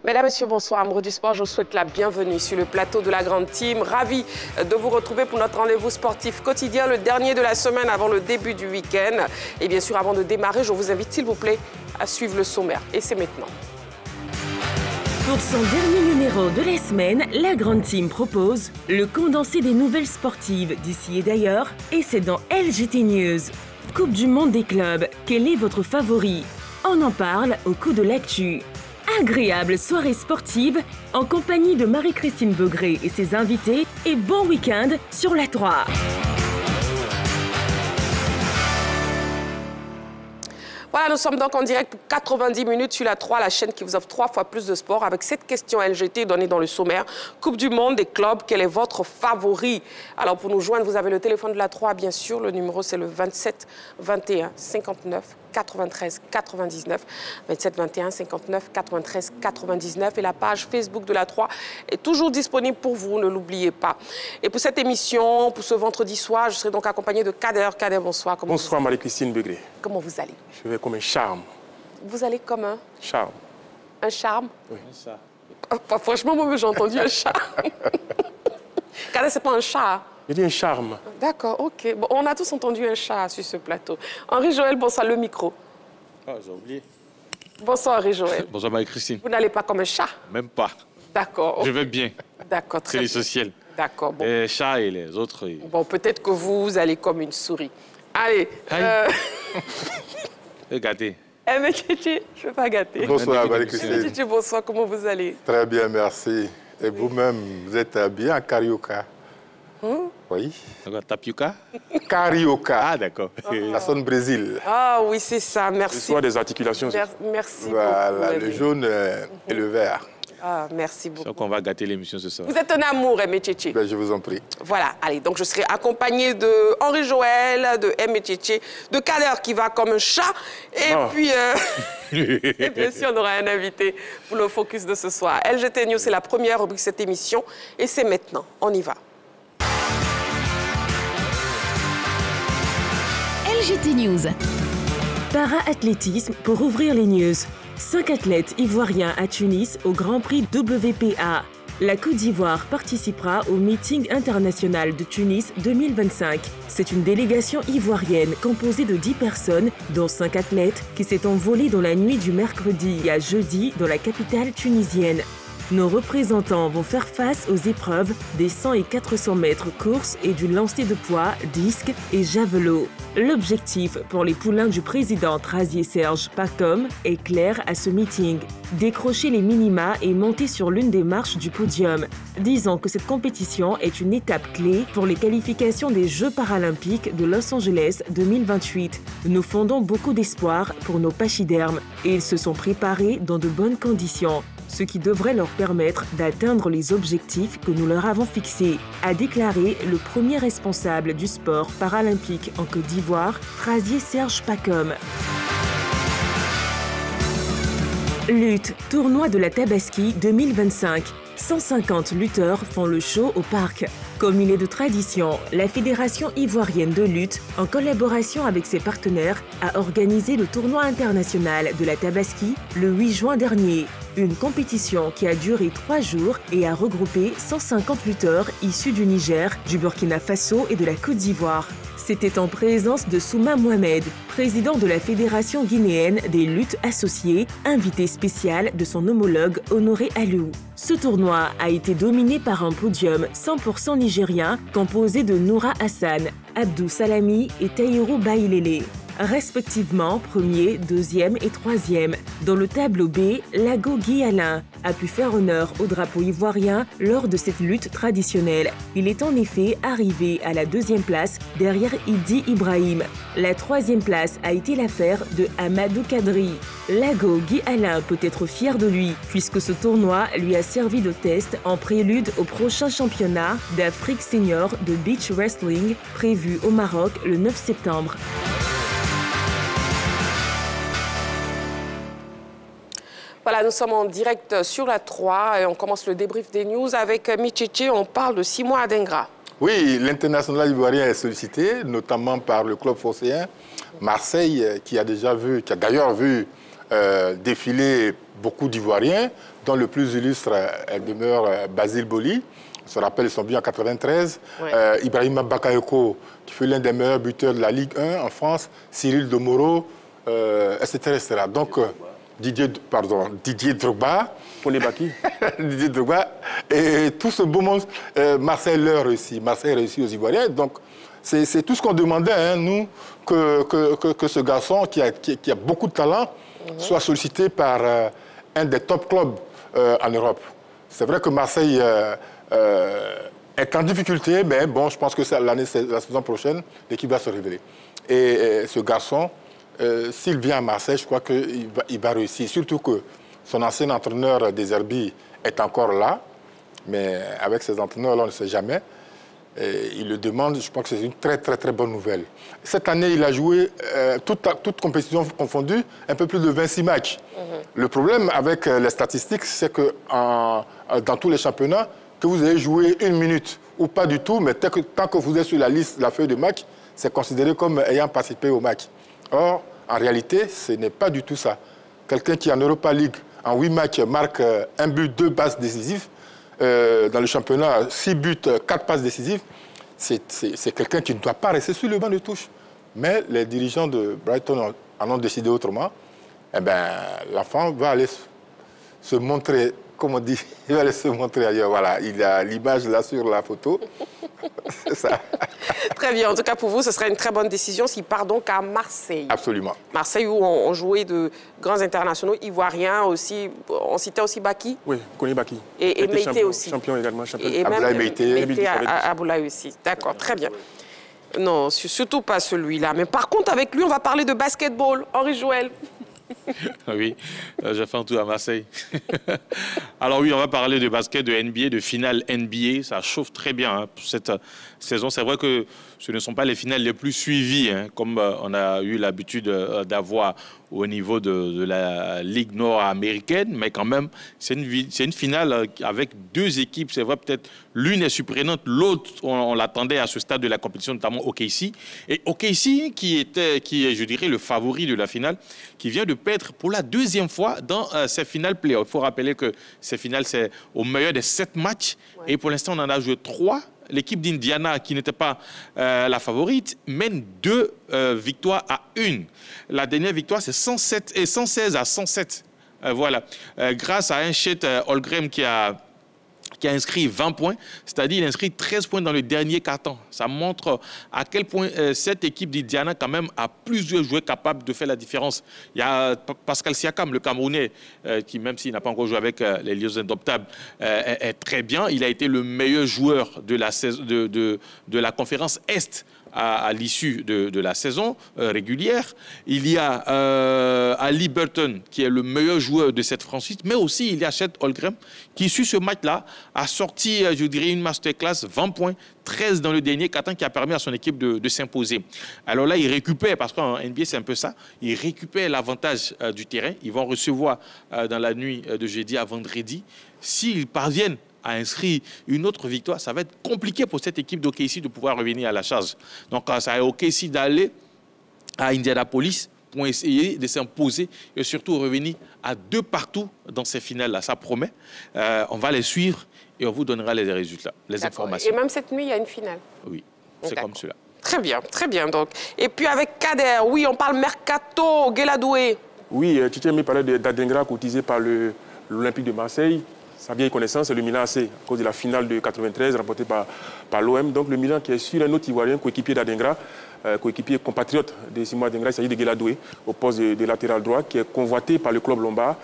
Mesdames, Messieurs, bonsoir. Amoureux du sport, je vous souhaite la bienvenue sur le plateau de la Grande Team. Ravi de vous retrouver pour notre rendez-vous sportif quotidien, le dernier de la semaine avant le début du week-end. Et bien sûr, avant de démarrer, je vous invite, s'il vous plaît, à suivre le sommaire. Et c'est maintenant. Pour son dernier numéro de la semaine, la Grande Team propose le condensé des nouvelles sportives d'ici et d'ailleurs. Et c'est dans LGT News. Coupe du monde des clubs, quel est votre favori? On en parle au coup de l'actu. Agréable soirée sportive en compagnie de Marie-Christine Beaugré et ses invités et bon week-end sur la 3. Voilà, nous sommes donc en direct pour 90 minutes sur la 3, la chaîne qui vous offre 3 fois plus de sport avec cette question LGT donnée dans le sommaire. Coupe du monde des clubs, quel est votre favori? Alors pour nous joindre, vous avez le téléphone de la 3, bien sûr. Le numéro, c'est le 27 21 59 93 99. 27 21 59 93 99. Et la page Facebook de la 3 est toujours disponible pour vous, ne l'oubliez pas. Et pour cette émission, pour ce vendredi soir, je serai donc accompagnée de Kader. Kader, bonsoir. Bonsoir Marie-Christine Beaugré. Comment vous allez? Je vais comme un charme. Vous allez comme un? Charme. Un charme? Oui. Un chat. Franchement, moi, j'ai entendu un chat. Kader, c'est pas un chat. Je dis un charme. D'accord, ok. Bon, on a tous entendu un chat sur ce plateau. Henri-Joël, bonsoir, le micro. Ah, j'ai oublié. Bonsoir, Henri-Joël. Bonsoir Marie-Christine. Vous n'allez pas comme un chat? Même pas. D'accord. Je vais bien. D'accord, très C'est bien. l'essentiel. D'accord, bon. Les chats et les autres. Bon, peut-être que vous allez comme une souris. Allez. Regardez. Eh, mais Tchétché, je ne veux pas gâter. Bonsoir Marie-Christine. Tchétché, bonsoir, comment vous allez? Très bien, merci. Et vous-même, vous êtes bien en carioca? Oui. Tapioca? Carioca. Ah, d'accord. Ça sonne Brésil. Ah oui, c'est ça, merci. L'histoire des articulations. Merci Voilà, beaucoup. le jaune et le vert. Ah, merci beaucoup. Je crois qu'on va gâter l'émission ce soir. Vous êtes un amour, Aimé Tchétché. Ben, je vous en prie. Voilà, allez, donc je serai accompagnée de Henri-Joël, de Aimé Tchétché, de Kader qui va comme un chat, et puis, et bien sûr, on aura un invité pour le focus de ce soir. LGT News, c'est la première rubrique de cette émission, et c'est maintenant, on y va. LGT News. Para-athlétisme pour ouvrir les news. 5 athlètes ivoiriens à Tunis au Grand Prix WPA. La Côte d'Ivoire participera au meeting international de Tunis 2025. C'est une délégation ivoirienne composée de 10 personnes, dont 5 athlètes, qui s'est envolée dans la nuit du mercredi à jeudi dans la capitale tunisienne. Nos représentants vont faire face aux épreuves des 100 et 400 mètres course et du lancer de poids, disque et javelot. L'objectif pour les poulains du président Trazier Serge Pacom est clair à ce meeting. Décrocher les minima et monter sur l'une des marches du podium. Disons que cette compétition est une étape clé pour les qualifications des Jeux paralympiques de Los Angeles 2028. Nous fondons beaucoup d'espoir pour nos pachydermes et ils se sont préparés dans de bonnes conditions, ce qui devrait leur permettre d'atteindre les objectifs que nous leur avons fixés, a déclaré le premier responsable du sport paralympique en Côte d'Ivoire, Trazier Serge Pacom. Lutte, tournoi de la Tabaski 2025. 150 lutteurs font le show au parc. Comme il est de tradition, la Fédération ivoirienne de lutte, en collaboration avec ses partenaires, a organisé le tournoi international de la Tabaski le 8 juin dernier. Une compétition qui a duré 3 jours et a regroupé 150 lutteurs issus du Niger, du Burkina Faso et de la Côte d'Ivoire. C'était en présence de Souma Mohamed, président de la Fédération guinéenne des luttes associées, invité spécial de son homologue Honoré Alou. Ce tournoi a été dominé par un podium 100% nigérien composé de Noura Hassan, Abdou Salami et Taïrou Baïlélé, respectivement premier, deuxième et troisième. Dans le tableau B, Lago Guy Alain a pu faire honneur au drapeau ivoirien lors de cette lutte traditionnelle. Il est en effet arrivé à la 2e place derrière Idi Ibrahim. La 3e place a été l'affaire de Amadou Kadri. Lago Guy Alain peut être fier de lui puisque ce tournoi lui a servi de test en prélude au prochain championnat d'Afrique senior de beach wrestling prévu au Maroc le 9 septembre. Voilà, nous sommes en direct sur la 3 et on commence le débrief des news avec Tchétché. On parle de Simon Adingra. Oui, l'international ivoirien est sollicité, notamment par le club phocéen Marseille, qui a d'ailleurs vu défilé beaucoup d'Ivoiriens, dont le plus illustre demeure Basile Boli. On se rappelle, ils sont venus en 93. Ouais. Ibrahima Bakayoko, qui fut l'un des meilleurs buteurs de la Ligue 1 en France. Cyril Domoro, etc., etc. Donc, Didier Drogba. Didier Drogba. Et tout ce beau monde, Marseille leur réussit. Marseille réussit aux Ivoiriens. Donc, c'est tout ce qu'on demandait, hein, nous, que ce garçon qui a beaucoup de talent soit sollicité par un des top clubs en Europe. C'est vrai que Marseille est en difficulté, mais bon, je pense que la saison prochaine, l'équipe va se révéler. Et ce garçon, s'il vient à Marseille, je crois qu'il va réussir. Surtout que son ancien entraîneur des Herbis est encore là, mais avec ses entraîneurs-là, on ne sait jamais. Et il le demande, je pense que c'est une très, très, très bonne nouvelle. Cette année, il a joué, toute compétition confondue, un peu plus de 26 matchs. Le problème avec les statistiques, c'est que dans tous les championnats, que vous ayez joué 1 minute ou pas du tout, mais tant que vous êtes sur la liste, la feuille de match, c'est considéré comme ayant participé au match. Or, en réalité, ce n'est pas du tout ça. Quelqu'un qui, en Europa League, en 8 matchs, marque 1 but, 2 passes décisives, dans le championnat, 6 buts, 4 passes décisives, c'est quelqu'un qui ne doit pas rester sur le banc de touche. Mais les dirigeants de Brighton en ont décidé autrement. Eh bien, l'enfant va aller se montrer, comme on dit, il va aller se montrer ailleurs. Voilà, il a l'image là sur la photo. C'est ça. Très bien. En tout cas, pour vous, ce serait une très bonne décision s'il part donc à Marseille. Absolument. Marseille, où on jouait de grands internationaux ivoiriens aussi. On citait aussi Baki. Oui, Kone Baki. Et Meïté aussi. Champion également. Champion. Et même Meïté Aboulaye aussi. D'accord, très bien. Non, surtout pas celui-là. Mais par contre, avec lui, on va parler de basketball. Henri Joël. Oui, j'ai fait un tour à Marseille. Alors oui, on va parler de basket, de NBA, de finale NBA. Ça chauffe très bien hein, pour cette saison. C'est vrai que ce ne sont pas les finales les plus suivies, hein, comme on a eu l'habitude d'avoir au niveau de la Ligue nord-américaine, mais quand même, c'est une finale avec 2 équipes. C'est vrai, peut-être l'une est surprenante, l'autre, on l'attendait à ce stade de la compétition, notamment OKC. Et OKC, qui est, je dirais, le favori de la finale, qui vient de perdre pour la 2e fois dans ces finales play-off. Il faut rappeler que ces finales, c'est au meilleur des 7 matchs. Ouais. Et pour l'instant, on en a joué 3. L'équipe d'Indiana, qui n'était pas la favorite, mène 2 victoires à 1. La dernière victoire, c'est 116 à 107. Voilà. Grâce à un Chet Holmgren qui a inscrit 20 points, c'est-à-dire il a inscrit 13 points dans le dernier quart-temps. Ça montre à quel point cette équipe d'Indiana quand même a plusieurs joueurs capables de faire la différence. Il y a Pascal Siakam, le Camerounais, qui même s'il n'a pas encore joué avec les Lions Indomptables, est très bien. Il a été le meilleur joueur de la conférence Est à l'issue de la saison régulière. Il y a Ali Burton, qui est le meilleur joueur de cette franchise, mais aussi il y a Chet Holmgren, qui, sur ce match-là, a sorti, je dirais, une masterclass, 20 points, 13 dans le dernier quart-temps, qui a permis à son équipe de s'imposer. Alors là, il récupère, parce qu'en NBA, c'est un peu ça, il récupère l'avantage du terrain. Ils vont recevoir dans la nuit de jeudi à vendredi. S'ils parviennent à inscrire une autre victoire, ça va être compliqué pour cette équipe d'OKC de pouvoir revenir à la charge. Donc, ça a OKC d'aller à Indianapolis pour essayer de s'imposer et surtout revenir à 2 partout dans ces finales-là. Ça promet. On va les suivre et on vous donnera les résultats, les informations. Et même cette nuit, il y a une finale. Oui, c'est comme cela. Très bien, très bien. Donc. Et puis avec Kader, oui, on parle Mercato, Guéladoué. Oui, Tchétché parlait d'Adengra cotisé par l'Olympique de Marseille. Sa vieille connaissance, c'est le Milan AC, à cause de la finale de 93 remportée par l'OM. Donc le Milan qui est sur un autre Ivoirien, coéquipier d'Adengra, coéquipier compatriote de Simon Adengra, il s'agit de Guéladoué, au poste de latéral droit, qui est convoité par le club lombard,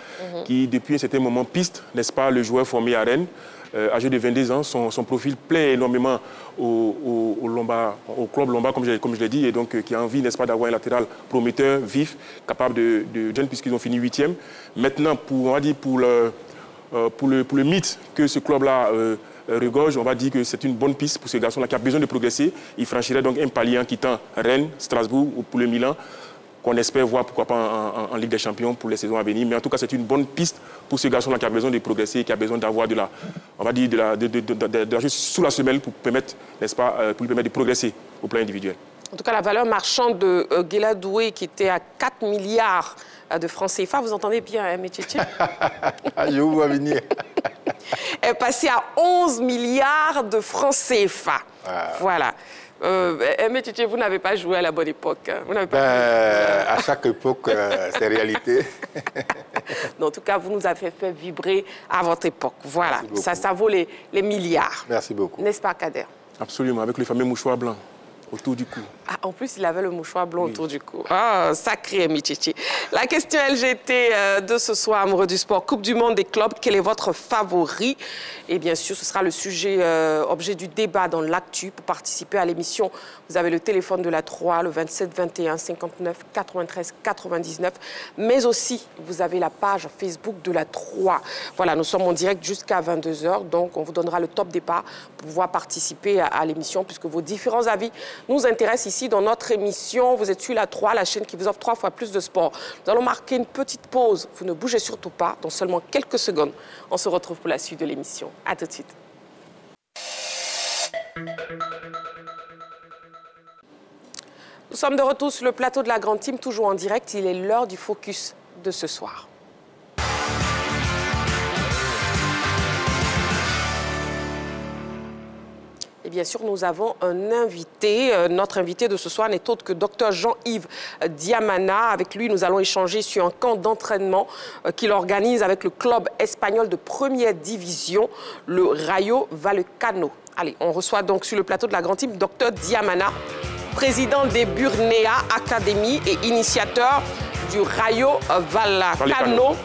qui depuis un certain moment piste, n'est-ce pas, le joueur formé à Rennes, âgé de 22 ans. Son profil plaît énormément au club lombard, comme je l'ai dit, et donc qui a envie, n'est-ce pas, d'avoir un latéral prometteur, vif, capable de jeune, puisqu'ils ont fini 8e. Maintenant, on va dire pour le mythe que ce club-là regorge, on va dire que c'est une bonne piste pour ce garçon-là qui a besoin de progresser. Il franchirait donc un palier en quittant Rennes, Strasbourg ou pour le Milan, qu'on espère voir, pourquoi pas, en Ligue des Champions pour les saisons à venir. Mais en tout cas, c'est une bonne piste pour ce garçon-là qui a besoin de progresser, qui a besoin d'avoir de la juste sous la semelle pour permettre, n'est-ce pas, pour lui permettre de progresser au plan individuel. En tout cas, la valeur marchande de Guéladoué, qui était à 4 milliards de francs CFA. Vous entendez bien, hein, Métchétché? Je vous vois venir. Est passé à 11 milliards de francs CFA. Voilà. Métchétché, vous n'avez pas joué à la bonne époque. Hein. Vous n'avez pas à chaque époque, c'est réalité. En tout cas, vous nous avez fait vibrer à votre époque. Voilà, ça vaut les milliards. Merci beaucoup. N'est-ce pas, Kader? Absolument, avec le fameux mouchoir blanc autour du cou. Ah, en plus, il avait le mouchoir blanc autour du cou. Ah, sacré Métchétché. La question LGT de ce soir, amoureux du sport, Coupe du monde des clubs, quel est votre favori? Et bien sûr, ce sera le sujet, objet du débat dans l'actu. Pour participer à l'émission, vous avez le téléphone de la 3, le 27 21 59 93 99. Mais aussi, vous avez la page Facebook de la 3. Voilà, nous sommes en direct jusqu'à 22 h. Donc, on vous donnera le top départ pour pouvoir participer à l'émission, puisque vos différents avis nous intéressent ici dans notre émission. Vous êtes sur la 3, la chaîne qui vous offre 3 fois plus de sport. Nous allons marquer une petite pause. Vous ne bougez surtout pas. Dans seulement quelques secondes, on se retrouve pour la suite de l'émission. À tout de suite. Nous sommes de retour sur le plateau de la Grande Team, toujours en direct. Il est l'heure du focus de ce soir. Et bien sûr, nous avons un invité. Notre invité de ce soir n'est autre que Dr Jean-Yves Diamana. Avec lui, nous allons échanger sur un camp d'entraînement qu'il organise avec le club espagnol de première division, le Rayo Vallecano. Allez, on reçoit donc sur le plateau de la Grande Team Dr Diamana, président des Burnea Academy et initiateur du Rayo Vallecano.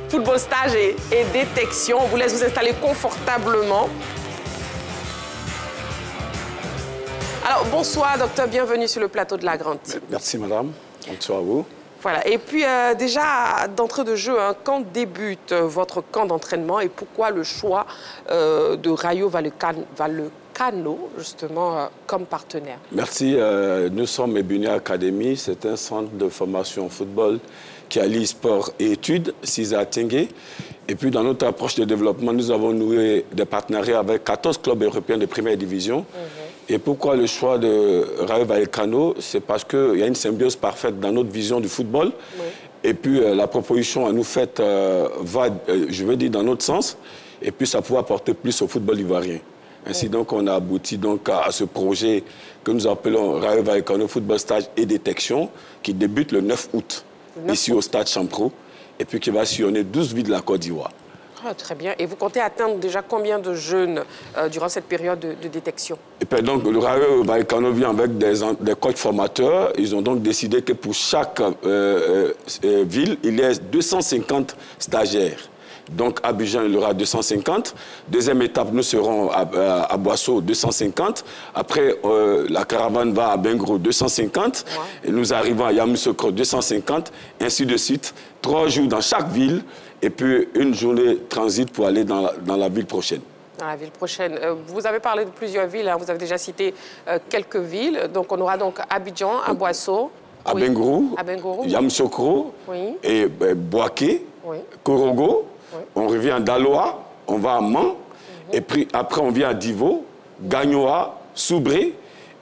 Football stage et détection. On vous laisse vous installer confortablement. Alors, bonsoir, docteur. Bienvenue sur le plateau de la Grande Team. Merci, madame. Bonsoir à vous. Voilà. Et puis, déjà, d'entrée de jeu, hein, quand débute votre camp d'entraînement et pourquoi le choix de Rayo Vallecano, justement, comme partenaire? Merci. Nous sommes Burnea Academy. C'est un centre de formation en football qui allie sport et études, CISA Tengue. Et puis, dans notre approche de développement, nous avons noué des partenariats avec 14 clubs européens de première division. Et pourquoi le choix de Rayo Vallecano? C'est parce qu'il y a une symbiose parfaite dans notre vision du football. Et puis, la proposition à nous faite va, je veux dire, dans notre sens. Et puis, ça pourra apporter plus au football ivoirien. Ainsi, donc, on a abouti donc à ce projet que nous appelons Rayo Vallecano Football Stage et Détection, qui débute le 9 août, ici au stade Champro, et puis qui va sillonner 12 villes de la Côte d'Ivoire. Ah, très bien. Et vous comptez atteindre déjà combien de jeunes durant cette période de détection? Et puis donc, le Rayo Vallecano vient avec des coachs formateurs. Ils ont donc décidé que pour chaque ville, il y a 250 stagiaires. Donc, à Abidjan, il y aura 250. Deuxième étape, nous serons à Boisseau, 250. Après, la caravane va à Bengro, 250. Et nous arrivons à Yamoussoukro, 250. Ainsi de suite. 3 jours dans chaque ville. Et puis, une journée transit pour aller dans la ville prochaine. Dans la ville prochaine. Vous avez parlé de plusieurs villes. Hein. Vous avez déjà cité quelques villes. Donc, on aura donc Abidjan, à Boisseau. À Bengro, Yamoussoukro, et Boaké, Korogo. On revient à Daloa, on va à Mans, et puis après on vient à Divo, Gagnoa, Soubré,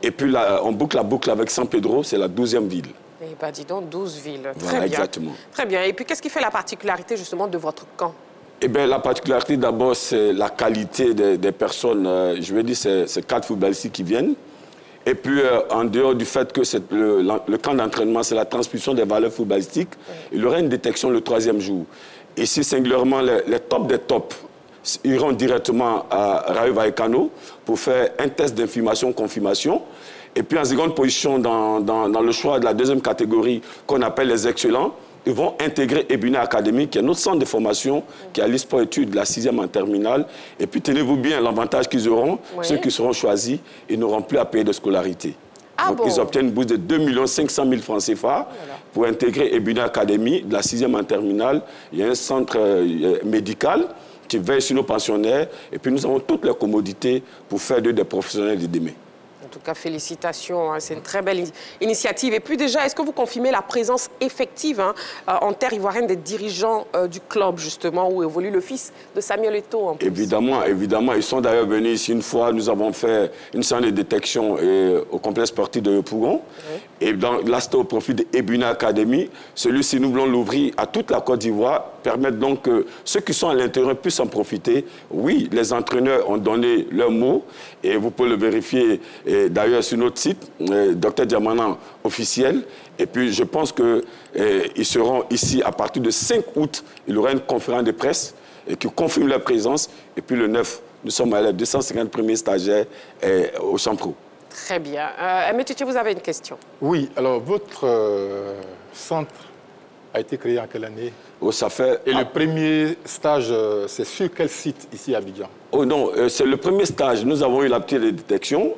et puis là, on boucle la boucle avec San Pedro, c'est la 12e ville. Eh bien, dis donc, 12 villes. Voilà, très bien. Exactement. Très bien. Et puis, qu'est-ce qui fait la particularité, justement, de votre camp? Eh bien, la particularité, d'abord, c'est la qualité des personnes. Je veux dire, c'est 4 footballistes qui viennent. Et puis, en dehors du fait que le camp d'entraînement, c'est la transmission des valeurs footballistiques, il y aura une détection le 3e jour. Ici, singulièrement, les tops des tops iront directement à Rayo Vallecano pour faire un test d'information-confirmation. Et puis, en seconde position, dans le choix de la 2e catégorie qu'on appelle les excellents, ils vont intégrer Burnea Academy, qui est notre centre de formation, qui a l'e-sport-études de la 6e en terminale. Et puis, tenez-vous bien, l'avantage qu'ils auront, ceux qui seront choisis, ils n'auront plus à payer de scolarité. Donc, ils obtiennent une bourse de 2 500 000 francs CFA pour intégrer Burnea Academy de la 6e en terminale. Il y a un centre médical qui veille sur nos pensionnaires. Et puis, nous avons toutes les commodités pour faire d'eux des professionnels de demain. En tout cas, félicitations. Hein. C'est une très belle initiative. Et puis déjà, est-ce que vous confirmez la présence effective en terre ivoirienne des dirigeants du club, justement, où évolue le fils de Samuel Eto'o en plus? Évidemment, évidemment. Ils sont d'ailleurs venus ici une fois. Nous avons fait une séance de détection au complexe sportif de Yopougon. Oui. Et là, c'était au profit de Ebuna Academy. Celui-ci, nous voulons l'ouvrir à toute la Côte d'Ivoire, permettre donc que ceux qui sont à l'intérieur puissent en profiter. Oui, les entraîneurs ont donné leur mot et vous pouvez le vérifier d'ailleurs sur notre site, Dr Diamana officiel. Et puis, je pense qu'ils seront ici à partir de 5 août. Il y aura une conférence de presse qui confirme leur présence. Et puis, le 9, nous sommes à l'aide 250 premiers stagiaires au Champro. Très bien. Métier, vous avez une question? Oui, alors votre centre a été créé en quelle année? Oh, ça fait... Et le premier stage, c'est sur quel site ici à Abidjan? Oh non, c'est le premier stage. Nous avons eu la petite détection.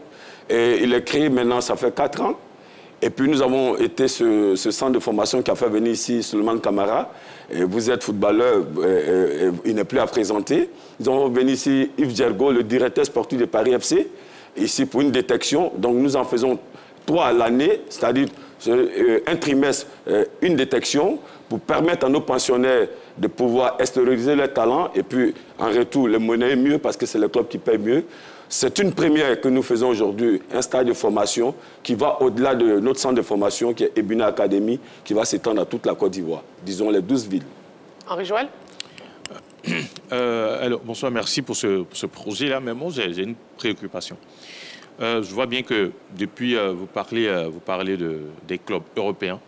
Et il est créé maintenant, ça fait 4 ans. Et puis nous avons été ce centre de formation qui a fait venir ici Suleiman Camara. Et vous êtes footballeur, il n'est plus à présenter. Nous avons venu ici Yves Djergo, le directeur sportif de Paris FC, ici pour une détection. Donc nous en faisons 3 à l'année, c'est-à-dire un trimestre, une détection, pour permettre à nos pensionnaires de pouvoir extérioriser leurs talents et puis en retour les monnayer mieux parce que c'est le club qui paye mieux. C'est une première que nous faisons aujourd'hui, un stage de formation qui va au-delà de notre centre de formation qui est Ebuna Academy, qui va s'étendre à toute la Côte d'Ivoire, disons les 12 villes. Henri Joël? Alors, bonsoir, merci pour ce projet-là. Mais moi, j'ai une préoccupation. Je vois bien que depuis, vous parlez des clubs européens.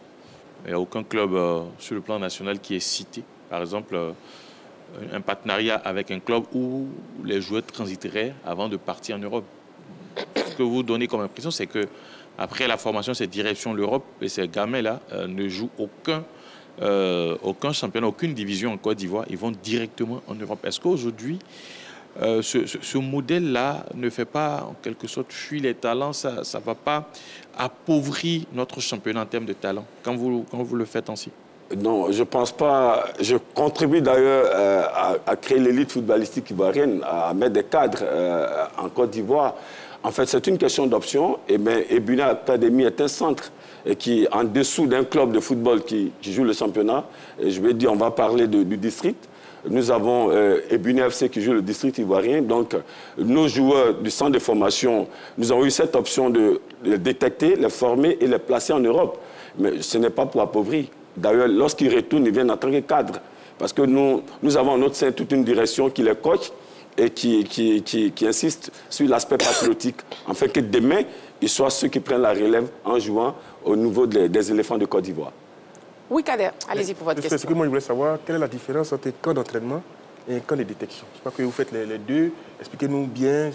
Il n'y a aucun club sur le plan national qui est cité. Par exemple, un partenariat avec un club où les joueurs transiteraient avant de partir en Europe. Ce que vous donnez comme impression, c'est qu'après la formation, c'est direction l'Europe et ces gamins-là ne jouent aucun championnat, aucune division en Côte d'Ivoire. Ils vont directement en Europe. Est-ce qu'aujourd'hui, ce modèle-là ne fait pas, en quelque sorte, fuir les talents? Ça ne va pas appauvrir notre championnat en termes de talent quand vous le faites ainsi? Non, je ne pense pas. Je contribue d'ailleurs à créer l'élite footballistique ivoirienne, à mettre des cadres en Côte d'Ivoire. En fait, c'est une question d'option. Et Ebuna Academy est un centre qui, en dessous d'un club de football qui joue le championnat, et je vais dire, on va parler du district. Nous avons Ebuna FC qui joue le district ivoirien. Donc, nos joueurs du centre de formation, nous avons eu cette option de les détecter, les former et les placer en Europe. Mais ce n'est pas pour appauvrir. D'ailleurs, lorsqu'ils retournent, ils viennent en tant que cadres. Parce que nous avons en notre sein toute une direction qui les coach et qui insiste sur l'aspect patriotique, afin que demain, ils soient ceux qui prennent la relève en jouant au niveau des éléphants de Côte d'Ivoire. Oui, Kader, allez-y pour votre question. Ce que moi, je voulais savoir, quelle est la différence entre un camp d'entraînement et un camp de détection? Je crois que vous faites les deux. Expliquez-nous bien,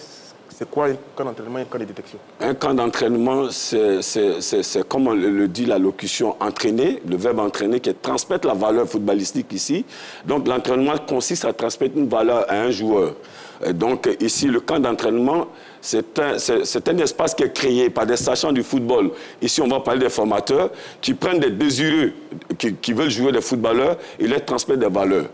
c'est quoi un camp d'entraînement et un camp de détection? Un camp d'entraînement, c'est comme on le dit la locution entraîner, le verbe entraîner, qui est transmettre la valeur footballistique ici. Donc l'entraînement consiste à transmettre une valeur à un joueur. Et donc ici, le camp d'entraînement, c'est un espace qui est créé par des sachants du football. Ici, on va parler des formateurs qui prennent des désireux, qui veulent jouer des footballeurs et leur transmettent des valeurs.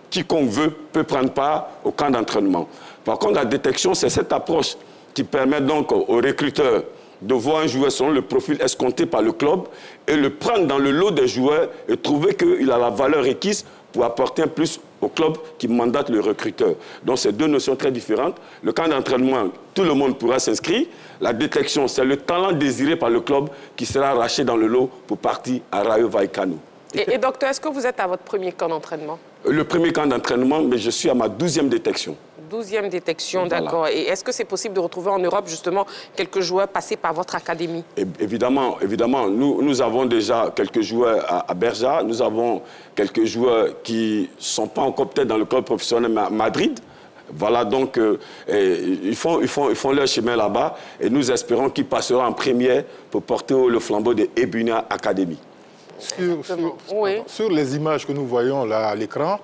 Quiconque veut peut prendre part au camp d'entraînement. Par contre, la détection, c'est cette approche qui permet donc aux recruteurs de voir un joueur selon le profil escompté par le club et le prendre dans le lot des joueurs et trouver qu'il a la valeur requise pour apporter un plus au club qui mandate le recruteur. Donc, c'est deux notions très différentes. Le camp d'entraînement, tout le monde pourra s'inscrire. La détection, c'est le talent désiré par le club qui sera arraché dans le lot pour partir à Rayo Vallecano. Et docteur, est-ce que vous êtes à votre premier camp d'entraînement? Le premier camp d'entraînement, mais je suis à ma 12e détection. 12e détection, voilà. D'accord. Et est-ce que c'est possible de retrouver en Europe, justement, quelques joueurs passés par votre académie? Évidemment, évidemment. Nous avons déjà quelques joueurs à Berja. Nous avons quelques joueurs qui ne sont pas encore peut-être dans le club professionnel à Madrid. Voilà, donc, ils font leur chemin là-bas. Et nous espérons qu'ils passeront en première pour porter le flambeau de Ebuna Academy. Sur les images que nous voyons là à l'écran,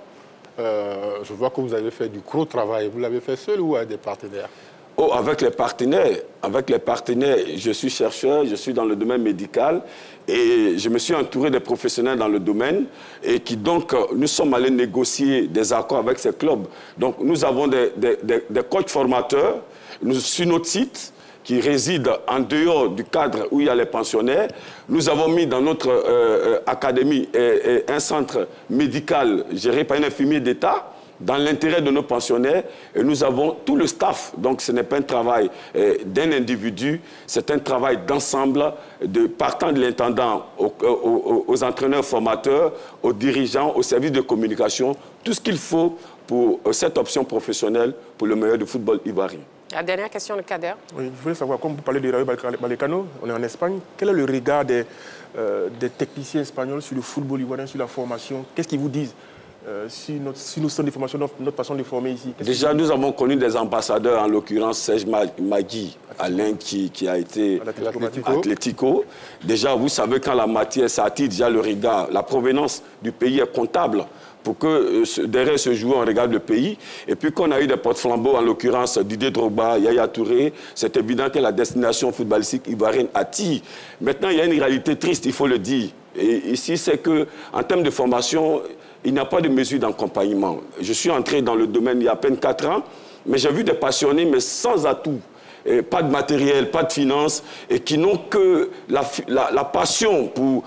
je vois que vous avez fait du gros travail. Vous l'avez fait seul ou avec des partenaires? Oh, avec les partenaires. Avec les partenaires, je suis chercheur, je suis dans le domaine médical et je me suis entouré des professionnels dans le domaine et qui donc, nous sommes allés négocier des accords avec ces clubs. Donc, nous avons des coachs formateurs sur notre site qui résident en dehors du cadre où il y a les pensionnaires. Nous avons mis dans notre académie un centre médical géré par un infirmier d'État, dans l'intérêt de nos pensionnaires, et nous avons tout le staff. Donc ce n'est pas un travail d'un individu, c'est un travail d'ensemble, partant de l'intendant aux entraîneurs formateurs, aux dirigeants, aux services de communication, tout ce qu'il faut pour cette option professionnelle pour le meilleur du football ivoirien. La dernière question de Kader. Oui, je voulais savoir, comme vous parlez de Rayo Vallecano, on est en Espagne, quel est le regard des techniciens espagnols sur le football ivoirien, sur la formation? Qu'est-ce qu'ils vous disent si nous sommes des formations, notre façon de former ici? Déjà, nous avons connu des ambassadeurs, en l'occurrence Serge Magui, Alain qui a été Atlético. Déjà, vous savez, quand la matière s'attire, déjà le regard, la provenance du pays est comptable. Pour que derrière ce joueur, on regarde le pays. Et puis qu'on a eu des porte-flambeaux, en l'occurrence Didier Drogba, Yaya Touré, c'est évident que la destination footballistique ivoirienne attire. Maintenant, il y a une réalité triste, il faut le dire. Et ici, c'est qu'en termes de formation, il n'y a pas de mesure d'accompagnement. Je suis entré dans le domaine il y a à peine 4 ans, mais j'ai vu des passionnés, mais sans atout. Et pas de matériel, pas de finances, et qui n'ont que la passion pour,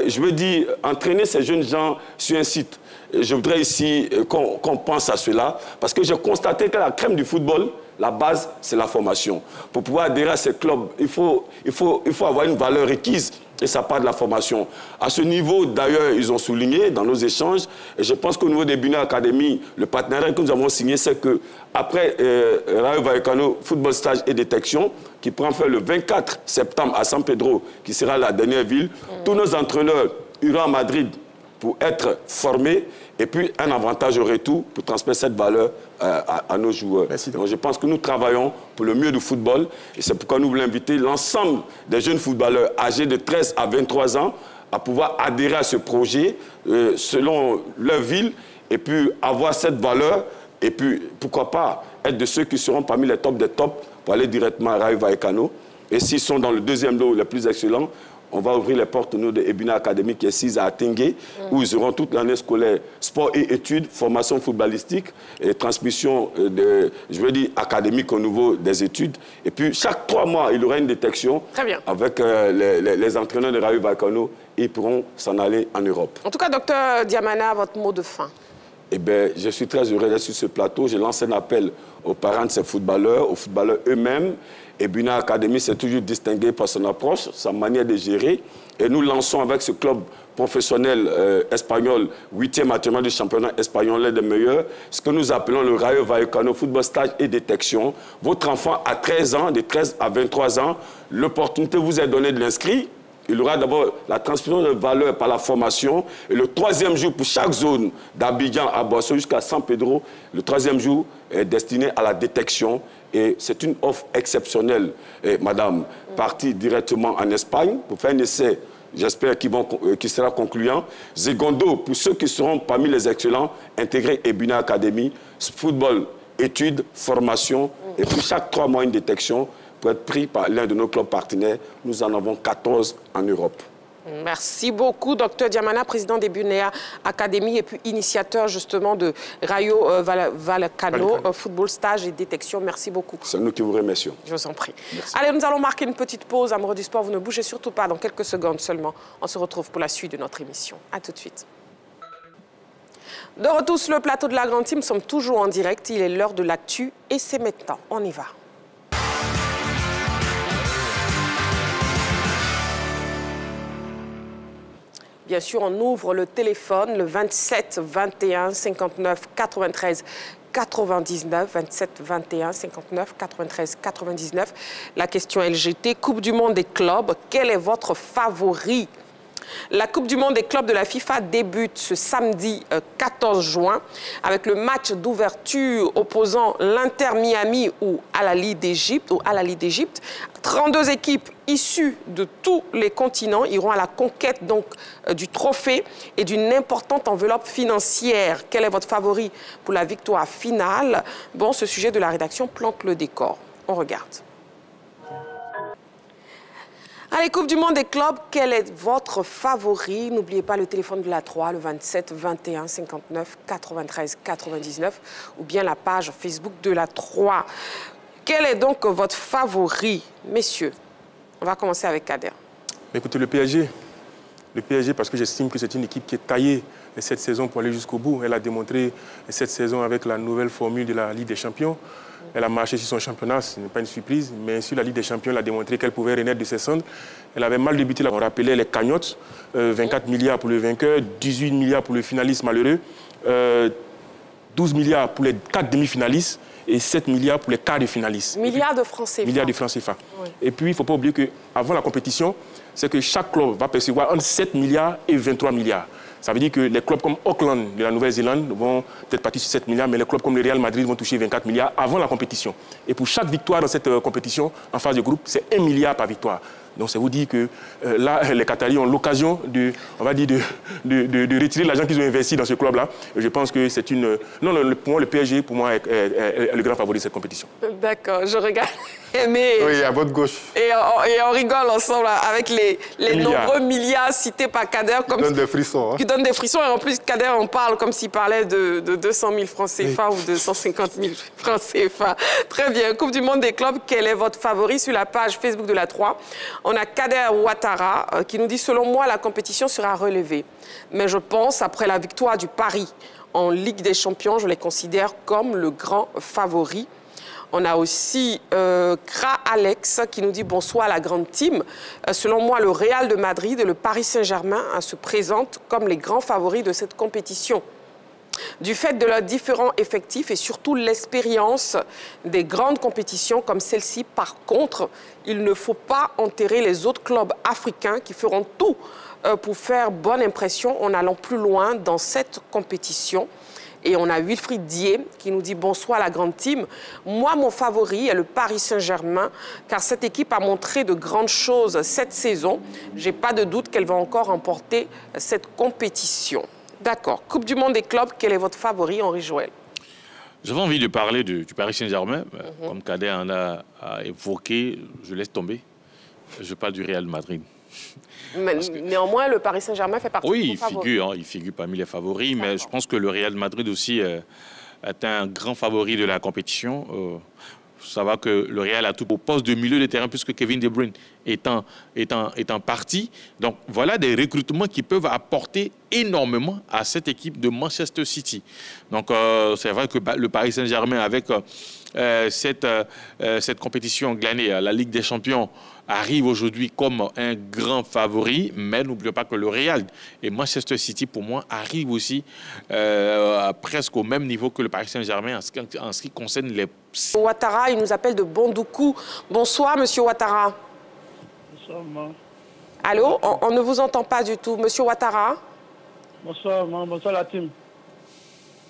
je veux dire, entraîner ces jeunes gens sur un site. Je voudrais ici qu'on pense à cela, parce que j'ai constaté que la crème du football, la base, c'est la formation. Pour pouvoir adhérer à ces clubs, il faut avoir une valeur requise, et ça part de la formation. À ce niveau, d'ailleurs, ils ont souligné dans nos échanges, et je pense qu'au niveau des Buna Academy, le partenariat que nous avons signé, c'est qu'après Rayo Vallecano Football Stage et Détection, qui prend fin le 24 septembre à San Pedro, qui sera la dernière ville, tous nos entraîneurs iront à Madrid pour être formés, et puis un avantage au retour pour transmettre cette valeur à nos joueurs. Donc je pense que nous travaillons pour le mieux du football, et c'est pourquoi nous voulons inviter l'ensemble des jeunes footballeurs âgés de 13 à 23 ans à pouvoir adhérer à ce projet selon leur ville, et puis avoir cette valeur, et puis pourquoi pas être de ceux qui seront parmi les tops des tops pour aller directement à Rayo Vallecano. Et s'ils sont dans le deuxième lot les plus excellents, on va ouvrir les portes de Ebuna Academy qui est 6 à Tengue, où ils auront toute l'année scolaire sport et études, formation footballistique et transmission, académique au niveau des études. Et puis, chaque 3 mois, il y aura une détection avec les entraîneurs de Rayo Vallecano et ils pourront s'en aller en Europe. En tout cas, docteur Diamana, votre mot de fin. Eh bien, je suis très heureux d'être sur ce plateau. Je lance un appel aux parents de ces footballeurs, aux footballeurs eux-mêmes. Et Buna Academy s'est toujours distingué par son approche, sa manière de gérer. Et nous lançons avec ce club professionnel espagnol, 8e actuellement du championnat espagnol, l'un des meilleurs, ce que nous appelons le Rayo Vallecano Football Stage et Détection. Votre enfant a 13 ans, de 13 à 23 ans, l'opportunité vous est donnée de l'inscrire. Il y aura d'abord la transmission de valeur par la formation. Et le 3e jour, pour chaque zone d'Abidjan à Boisseau jusqu'à San Pedro, le 3e jour est destiné à la détection. Et c'est une offre exceptionnelle, madame, partie directement en Espagne pour faire un essai, j'espère qu'il sera concluant. Secondo, pour ceux qui seront parmi les excellents, intégrer Ebuna Academy, football, études, formation, et puis chaque 3 mois une détection pour être pris par l'un de nos clubs partenaires. Nous en avons 14 en Europe. Merci beaucoup, docteur Diamana, président des Buna Academy et puis initiateur justement de Rayo Vallecano, football stage et détection. Merci beaucoup. C'est nous qui vous remercions. Je vous en prie. Merci. Allez, nous allons marquer une petite pause. Amoureux du sport, vous ne bougez surtout pas. Dans quelques secondes seulement, on se retrouve pour la suite de notre émission. À tout de suite. De retour sur le plateau de la Grande Team, nous sommes toujours en direct. Il est l'heure de l'actu et c'est maintenant. On y va. Bien sûr, on ouvre le téléphone, le 27 21 59 93 99, 27 21 59 93 99. La question LGT, Coupe du Monde des clubs, quel est votre favori? La Coupe du Monde des clubs de la FIFA débute ce samedi 14 juin avec le match d'ouverture opposant l'Inter Miami ou Al-Ahly d'Égypte. 32 équipes issues de tous les continents iront à la conquête donc du trophée et d'une importante enveloppe financière. Quel est votre favori pour la victoire finale? Bon, ce sujet de la rédaction plante le décor. On regarde. Allez, Coupe du Monde des clubs, quel est votre favori? N'oubliez pas le téléphone de la 3, le 27 21 59 93 99 ou bien la page Facebook de la 3. Quel est donc votre favori, messieurs? On va commencer avec Kader. Écoutez, le PSG. Le PSG, parce que j'estime que c'est une équipe qui est taillée cette saison pour aller jusqu'au bout. Elle a démontré cette saison avec la nouvelle formule de la Ligue des Champions. Elle a marché sur son championnat, ce n'est pas une surprise, mais sur la Ligue des Champions, elle a démontré qu'elle pouvait renaître de ses cendres. Elle avait mal débuté, on rappelait les cagnottes, 24 milliards pour le vainqueur, 18 milliards pour le finaliste malheureux, 12 milliards pour les 4 demi-finalistes et 7 milliards pour les quarts de finalistes. Milliards de francs CFA. Milliards de francs CFA. Oui. Et puis, il ne faut pas oublier qu'avant la compétition, c'est que chaque club va percevoir entre 7 milliards et 23 milliards. Ça veut dire que les clubs comme Auckland de la Nouvelle-Zélande vont peut-être partir sur 7 milliards, mais les clubs comme le Real Madrid vont toucher 24 milliards avant la compétition. Et pour chaque victoire dans cette compétition, en phase de groupe, c'est 1 milliard par victoire. Donc, ça vous dit que là, les Qataris ont l'occasion de retirer l'argent qu'ils ont investi dans ce club-là. Je pense que c'est une... Non, pour moi, le PSG, pour moi, est le grand favori de cette compétition. D'accord, je regarde. Mais... Oui, à votre gauche. Et on rigole ensemble avec les nombreux milliards cités par Kader. Qui donnent des frissons. Hein. Qui donnent des frissons. Et en plus, Kader, on parle comme s'il parlait de 200 000 francs CFA ou de 150 000 francs CFA. Très bien. Coupe du monde des clubs, quel est votre favori? Sur la page Facebook de la 3, on a Kader Ouattara qui nous dit « Selon moi, la compétition sera relevée. Mais je pense, après la victoire du Paris en Ligue des Champions, je les considère comme le grand favori. » On a aussi Kra Alex qui nous dit « Bonsoir à la grande team. Selon moi, le Real de Madrid et le Paris Saint-Germain se présentent comme les grands favoris de cette compétition. Du fait de leurs différents effectifs et surtout l'expérience des grandes compétitions comme celle-ci, par contre, il ne faut pas enterrer les autres clubs africains qui feront tout pour faire bonne impression en allant plus loin dans cette compétition. » Et on a Wilfried Dier qui nous dit « Bonsoir à la grande team. Moi, mon favori est le Paris Saint-Germain, car cette équipe a montré de grandes choses cette saison. Je n'ai pas de doute qu'elle va encore remporter cette compétition. » D'accord. Coupe du monde des clubs, quel est votre favori, Henri Joël? J'avais envie de parler du Paris Saint-Germain. Comme Kader en a évoqué, je laisse tomber. Je parle du Real Madrid. Mais néanmoins, le Paris Saint-Germain fait partie de vos favoris. Oui, il figure parmi les favoris, mais je pense que le Real Madrid aussi est un grand favori de la compétition. Ça va que le Real a tout au poste de milieu de terrain puisque Kevin De Bruyne étant parti. Donc voilà des recrutements qui peuvent apporter énormément à cette équipe de Manchester City. Donc c'est vrai que le Paris Saint-Germain avec cette compétition glanée, la Ligue des Champions, arrive aujourd'hui comme un grand favori, mais n'oublions pas que le Real et Manchester City, pour moi, arrivent aussi presque au même niveau que le Paris Saint-Germain en ce qui concerne les... Ouattara, il nous appelle de Bondoukou. Bonsoir, monsieur Ouattara. Bonsoir, maman. Allô, on ne vous entend pas du tout. Monsieur Ouattara. Bonsoir, maman. Bonsoir, la team.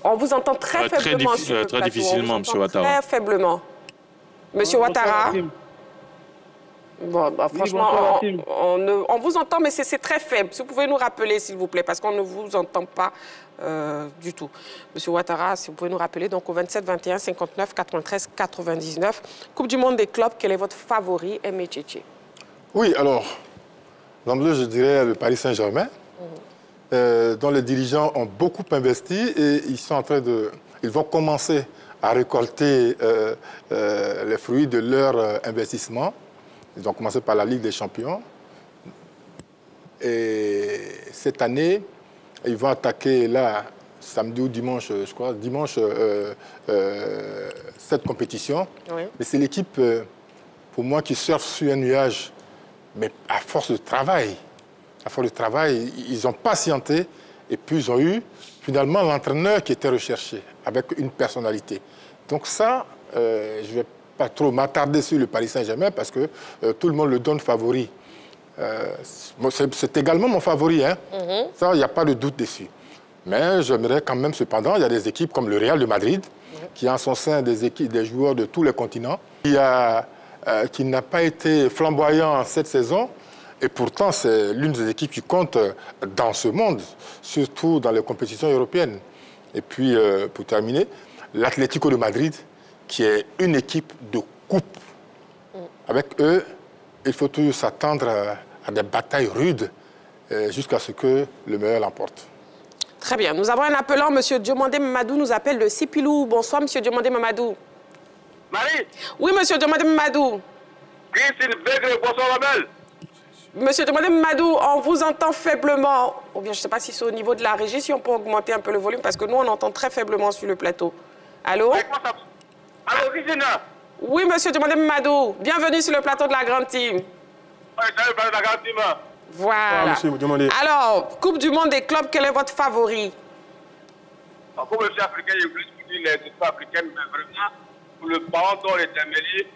On vous entend très faiblement sur le plateau. Très difficilement, monsieur Ouattara. Très faiblement. Monsieur Ouattara. Bon, bah, franchement, on vous entend, mais c'est très faible. Si vous pouvez nous rappeler, s'il vous plaît, parce qu'on ne vous entend pas du tout. Monsieur Ouattara, si vous pouvez nous rappeler, donc au 27 21 59 93 99. Coupe du monde des clubs, quel est votre favori, Aimé Tchétché? Oui, alors, d'emblée, je dirais le Paris Saint-Germain, dont les dirigeants ont beaucoup investi et ils sont en train de... Ils vont commencer à récolter les fruits de leur investissement. Ils ont commencé par la Ligue des Champions. Et cette année, ils vont attaquer là, samedi ou dimanche, je crois, dimanche, cette compétition. Oui. Mais c'est l'équipe, pour moi, qui surfe sur un nuage, mais à force de travail. À force de travail, ils ont patienté et puis ils ont eu finalement l'entraîneur qui était recherché, avec une personnalité. Donc ça, je vais pas trop m'attarder sur le Paris Saint-Germain parce que tout le monde le donne favori. C'est également mon favori, hein. Ça, il n'y a pas de doute dessus. Mais j'aimerais quand même, cependant, il y a des équipes comme le Real de Madrid, qui a en son sein des joueurs de tous les continents, qui n'a pas été flamboyant cette saison, et pourtant c'est l'une des équipes qui compte dans ce monde, surtout dans les compétitions européennes. Et puis, pour terminer, l'Atlético de Madrid, qui est une équipe de coupe. Avec eux, il faut toujours s'attendre à des batailles rudes jusqu'à ce que le meilleur l'emporte. Très bien. Nous avons un appelant, M. Diomandé Mamadou nous appelle de Sipilou. Bonsoir, M. Diomandé Mamadou. Marie. Oui, monsieur Djamade Madou. Christine Vegre, bonsoir, Mabel. Monsieur Djamade Madou, on vous entend faiblement. Ou bien, je ne sais pas si c'est au niveau de la régie, si on peut augmenter un peu le volume, parce que nous, on entend très faiblement sur le plateau. Allô? Allô, Christine. Oui, monsieur Djamade Madou. Bienvenue sur le plateau de la Grande Team. Oui, salut, le plateau de la Grande Team. Voilà. monsieur Djamade. Alors, Coupe du Monde des clubs, quel est votre favori? Comme je suis africain, je voulais dire les équipes africaines, mais vraiment, pour le ballon d'or et Dembélé,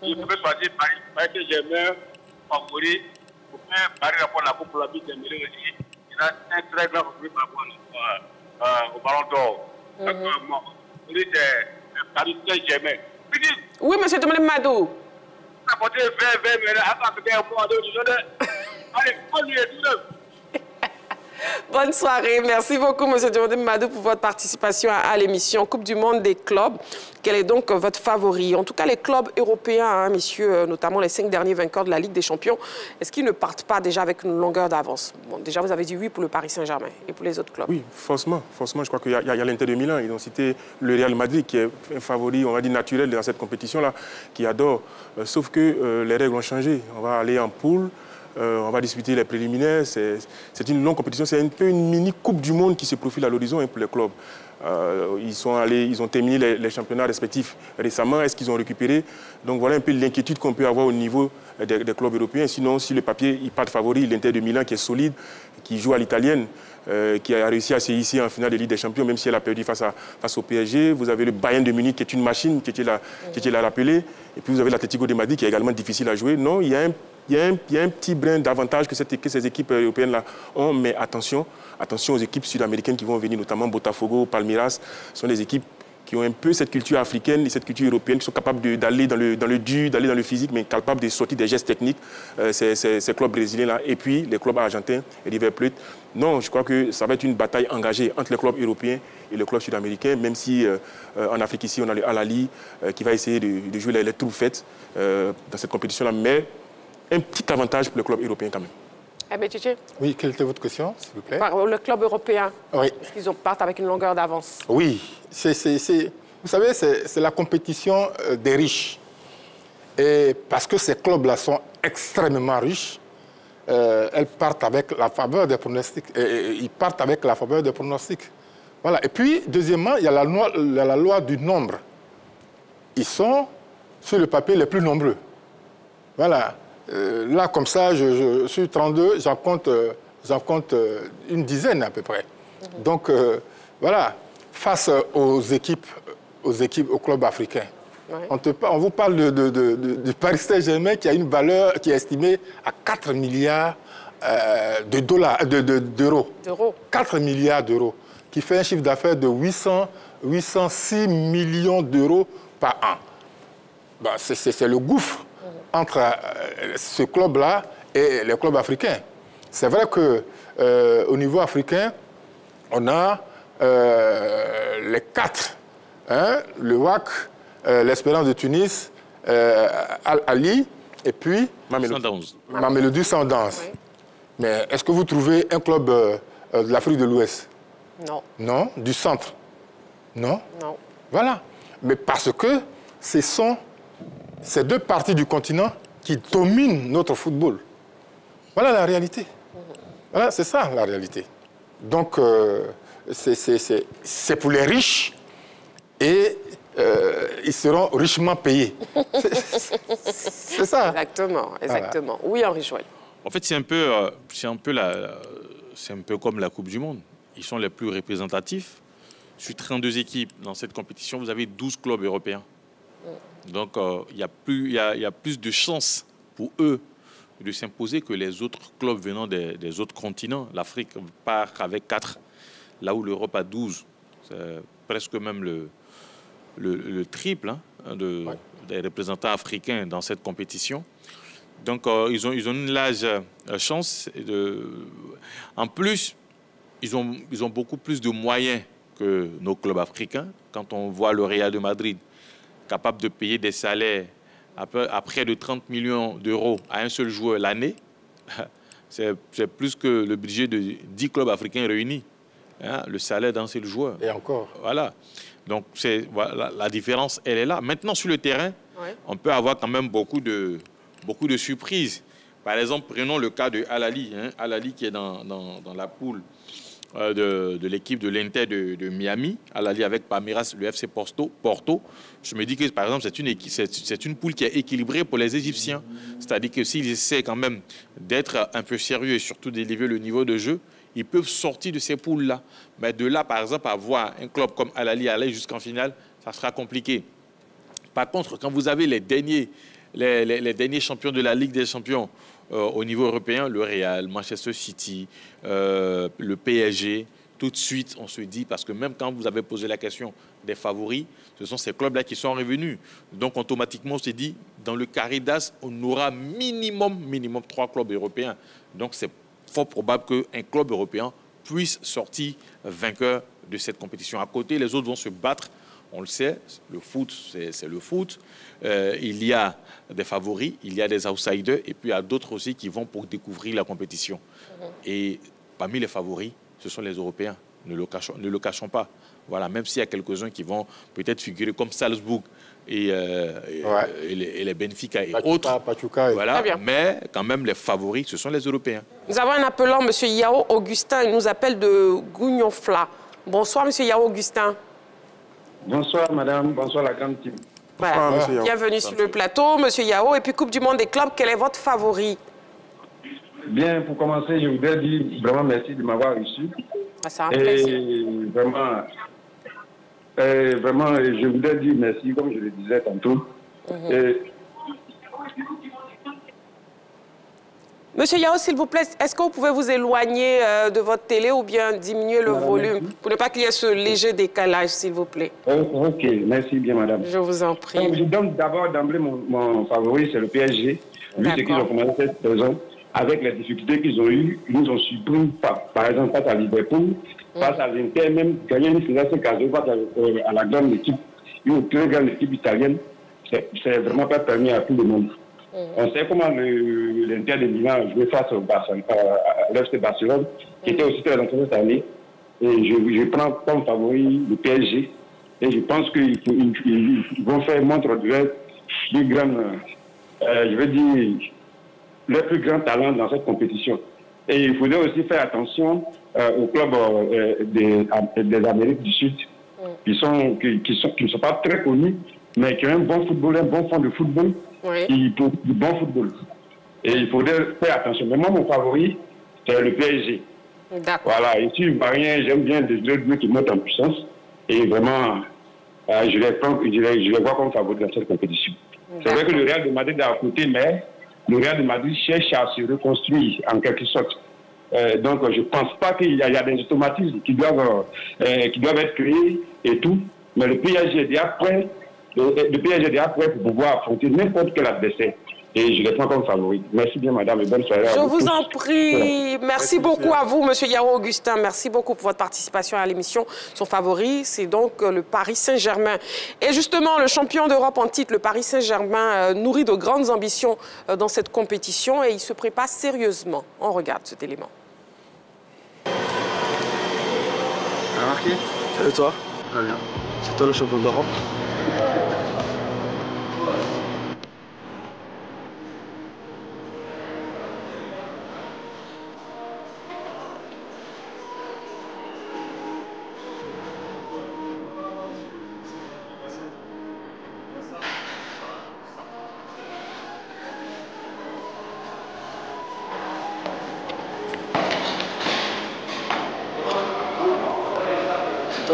je peux choisir Paris. Paris que j'aime favori. Pour faire Paris rapport à la Coupe pour la vie Dembélé aussi. Il a un très grand favori par rapport au ballon d'or. Donc, moi, c'est Paris que j'aime. Oui, monsieur Djamade Madou. Apporter 20 mais attends, c'était un mois de allez, on y est tout neuf. Bonne soirée. Merci beaucoup, monsieur Djamade Madou, pour votre participation à l'émission Coupe du Monde des clubs. Quel est donc votre favori? En tout cas, les clubs européens, hein, messieurs, notamment les 5 derniers vainqueurs de la Ligue des Champions, est-ce qu'ils ne partent pas déjà avec une longueur d'avance? Bon, déjà, vous avez dit oui pour le Paris Saint-Germain et pour les autres clubs. Oui, forcément, je crois qu'il y a l'Inter de Milan. Ils ont cité le Real Madrid, qui est un favori, on va dire, naturel dans cette compétition-là, qui adore. Sauf que les règles ont changé. On va aller en poule. On va discuter les préliminaires. C'est une longue compétition. C'est un peu une mini-coupe du monde qui se profile à l'horizon pour les clubs. Ils ont terminé les championnats respectifs récemment. Est-ce qu'ils ont récupéré? Donc voilà un peu l'inquiétude qu'on peut avoir au niveau des clubs européens. Sinon, sur le papier, ils partent favoris. L'Inter de Milan qui est solide, qui joue à l'italienne, qui a réussi à se hisser en finale de Ligue des Champions, même si elle a perdu face au PSG. Vous avez le Bayern de Munich qui est une machine, qui l'a rappelé. Et puis vous avez l'Atlético de Madrid qui est également difficile à jouer. Non, il y a un petit brin d'avantage que ces équipes européennes-là ont, mais attention aux équipes sud-américaines qui vont venir, notamment Botafogo, Palmeiras. Ce sont des équipes qui ont un peu cette culture africaine et cette culture européenne, qui sont capables d'aller dans le dur, d'aller dans le physique, mais capables de sortir des gestes techniques, ces clubs brésiliens-là. Et puis les clubs argentins, River Plate. Non, je crois que ça va être une bataille engagée entre les clubs européens et les clubs sud-américains, même si en Afrique ici, on a le Al-Ali qui va essayer de jouer les trous faits dans cette compétition-là. Mais un petit avantage pour le club européen quand même. Eh bien, Tchétché. Oui, quelle était votre question, s'il vous plaît? Le club européen, oui. Est-ce qu'ils partent avec une longueur d'avance? Oui, vous savez, c'est la compétition des riches. Et parce que ces clubs-là sont extrêmement riches, elles partent avec la faveur des pronostics. Ils partent avec la faveur des pronostics. Voilà. Et puis, deuxièmement, il y a la loi du nombre. Ils sont, sur le papier, les plus nombreux. Voilà. Là, comme ça, je suis 32, j'en compte une dizaine à peu près. Donc, voilà, face aux clubs africains. Ouais. On vous parle du Paris Saint-Germain qui a une valeur qui est estimée à 4 milliards d'euros. 4 milliards d'euros, qui fait un chiffre d'affaires de 806 millions d'euros par an. Ben, c'est le gouffre entre ce club-là et les clubs africains. C'est vrai qu'au niveau africain, on a les 4, hein, le WAC, l'Espérance de Tunis, Al-Ali, et puis Mamelodi Sundowns. Oui. Mais est-ce que vous trouvez un club de l'Afrique de l'Ouest? Non. Non? Du centre? Non? Non. Voilà. Mais parce que ce sont ces deux parties du continent qui dominent notre football. Voilà la réalité. Voilà, c'est ça la réalité. Donc, c'est pour les riches et ils seront richement payés. C'est ça. Exactement. Voilà. Oui, Henri Joël. En fait, c'est un peu comme la Coupe du Monde. Ils sont les plus représentatifs. Sur 32 équipes dans cette compétition, vous avez 12 clubs européens. Donc, il y a plus de chances pour eux de s'imposer que les autres clubs venant des autres continents. L'Afrique part avec 4, là où l'Europe a 12. C'est presque même le triple des représentants africains dans cette compétition. Donc, ils ont une large chance. En plus, ils ont beaucoup plus de moyens que nos clubs africains. Quand on voit le Real de Madrid capable de payer des salaires à près de 30 millions d'euros à un seul joueur l'année, c'est plus que le budget de 10 clubs africains réunis. hein, le salaire d'un seul joueur. Et encore. Voilà. Donc, voilà, la différence, elle est là. Maintenant, sur le terrain, on peut avoir quand même beaucoup de surprises. Par exemple, prenons le cas de Al-Ahly, hein, Al-Ahly qui est dans la poule de l'équipe de l'Inter de Miami, Al-Ahly avec Palmeiras, le FC Porto. Je me dis que, par exemple, c'est une poule qui est équilibrée pour les Égyptiens. C'est-à-dire que s'ils essaient quand même d'être un peu sérieux et surtout d'élever le niveau de jeu, ils peuvent sortir de ces poules-là. Mais de là, par exemple, à voir un club comme Al-Ahly aller jusqu'en finale, ça sera compliqué. Par contre, quand vous avez les derniers champions de la Ligue des Champions au niveau européen, le Real, Manchester City, le PSG, tout de suite, on se dit, parce que même quand vous avez posé la question des favoris, ce sont ces clubs-là qui sont revenus. Donc, automatiquement, on se dit, dans le carré d'as, on aura minimum 3 clubs européens. Donc, c'est fort probable qu'un club européen puisse sortir vainqueur de cette compétition. À côté, les autres vont se battre. On le sait, le foot, c'est le foot. Il y a des favoris, il y a des outsiders, et puis il y a d'autres aussi qui vont pour découvrir la compétition. Et parmi les favoris, ce sont les Européens. Ne le cachons pas. Voilà, même s'il y a quelques-uns qui vont peut-être figurer comme Salzbourg et les Benfica et autres. Pachuca, voilà, mais quand même, les favoris, ce sont les Européens. Nous avons un appelant, M. Yao Augustin. Il nous appelle de Gougnonfla. Bonsoir, M. Yao Augustin. Bonsoir, madame. Bonsoir, la grande team. Voilà. Bienvenue sur le plateau, M. Yao. Et puis, Coupe du Monde des clubs, quel est votre favori? Bien, pour commencer, je voudrais dire vraiment merci de m'avoir reçu. Ah, ça a un plaisir. Vraiment, je voudrais dire merci, comme je le disais tantôt. Monsieur Yao, s'il vous plaît, est-ce que vous pouvez vous éloigner de votre télé ou bien diminuer le volume pour ne pas qu'il y ait ce léger décalage, s'il vous plaît? Ok, merci bien, madame. Je vous en prie. Donc, je donne d'abord d'emblée mon favori, c'est le PSG. Vu ce qu'ils ont commencé cette saison, avec les difficultés qu'ils ont eues, ils nous ont surpris, par exemple, face à Liverpool, face à l'Inter, même gagner une finale face à la grande équipe, une très grande équipe italienne. C'est vraiment pas permis à tout le monde. On sait comment l'Inter de Milan a joué face à l'FC Barcelone, qui était aussi très entraîneur cette année. Et je prends comme favori le PSG. Et je pense qu'ils vont faire montre du grand, je veux dire, le plus grand talent dans cette compétition. Et il faudrait aussi faire attention aux clubs des Amériques du Sud, qui ne sont pas très connus, mais qui ont un bon football, un bon fond de football, du bon football. Et il faudrait faire attention. Mais moi, mon favori, c'est le PSG. Voilà, et si Ivoirien, j'aime bien des deux qui montent en puissance. Et vraiment, je les vois comme favoris dans cette compétition. C'est vrai que le Real de Madrid est à côté, mais le Real de Madrid cherche à se reconstruire en quelque sorte. Donc, je ne pense pas qu'il y a des automatismes qui doivent être créés et tout. Mais le PSG est déjà prêt. Le PSG est déjà prêt pour pouvoir affronter n'importe quel adversaire. Et je les prends comme favori. Merci bien, madame, et bonne soirée. Je vous en prie. Merci beaucoup à vous, monsieur Yao Augustin. Merci beaucoup pour votre participation à l'émission. Son favori, c'est donc le Paris Saint-Germain. Et justement, le champion d'Europe en titre, le Paris Saint-Germain, nourrit de grandes ambitions dans cette compétition et il se prépare sérieusement. On regarde cet élément. T'as marqué? Et toi? Très bien. C'est toi le champion d'Europe?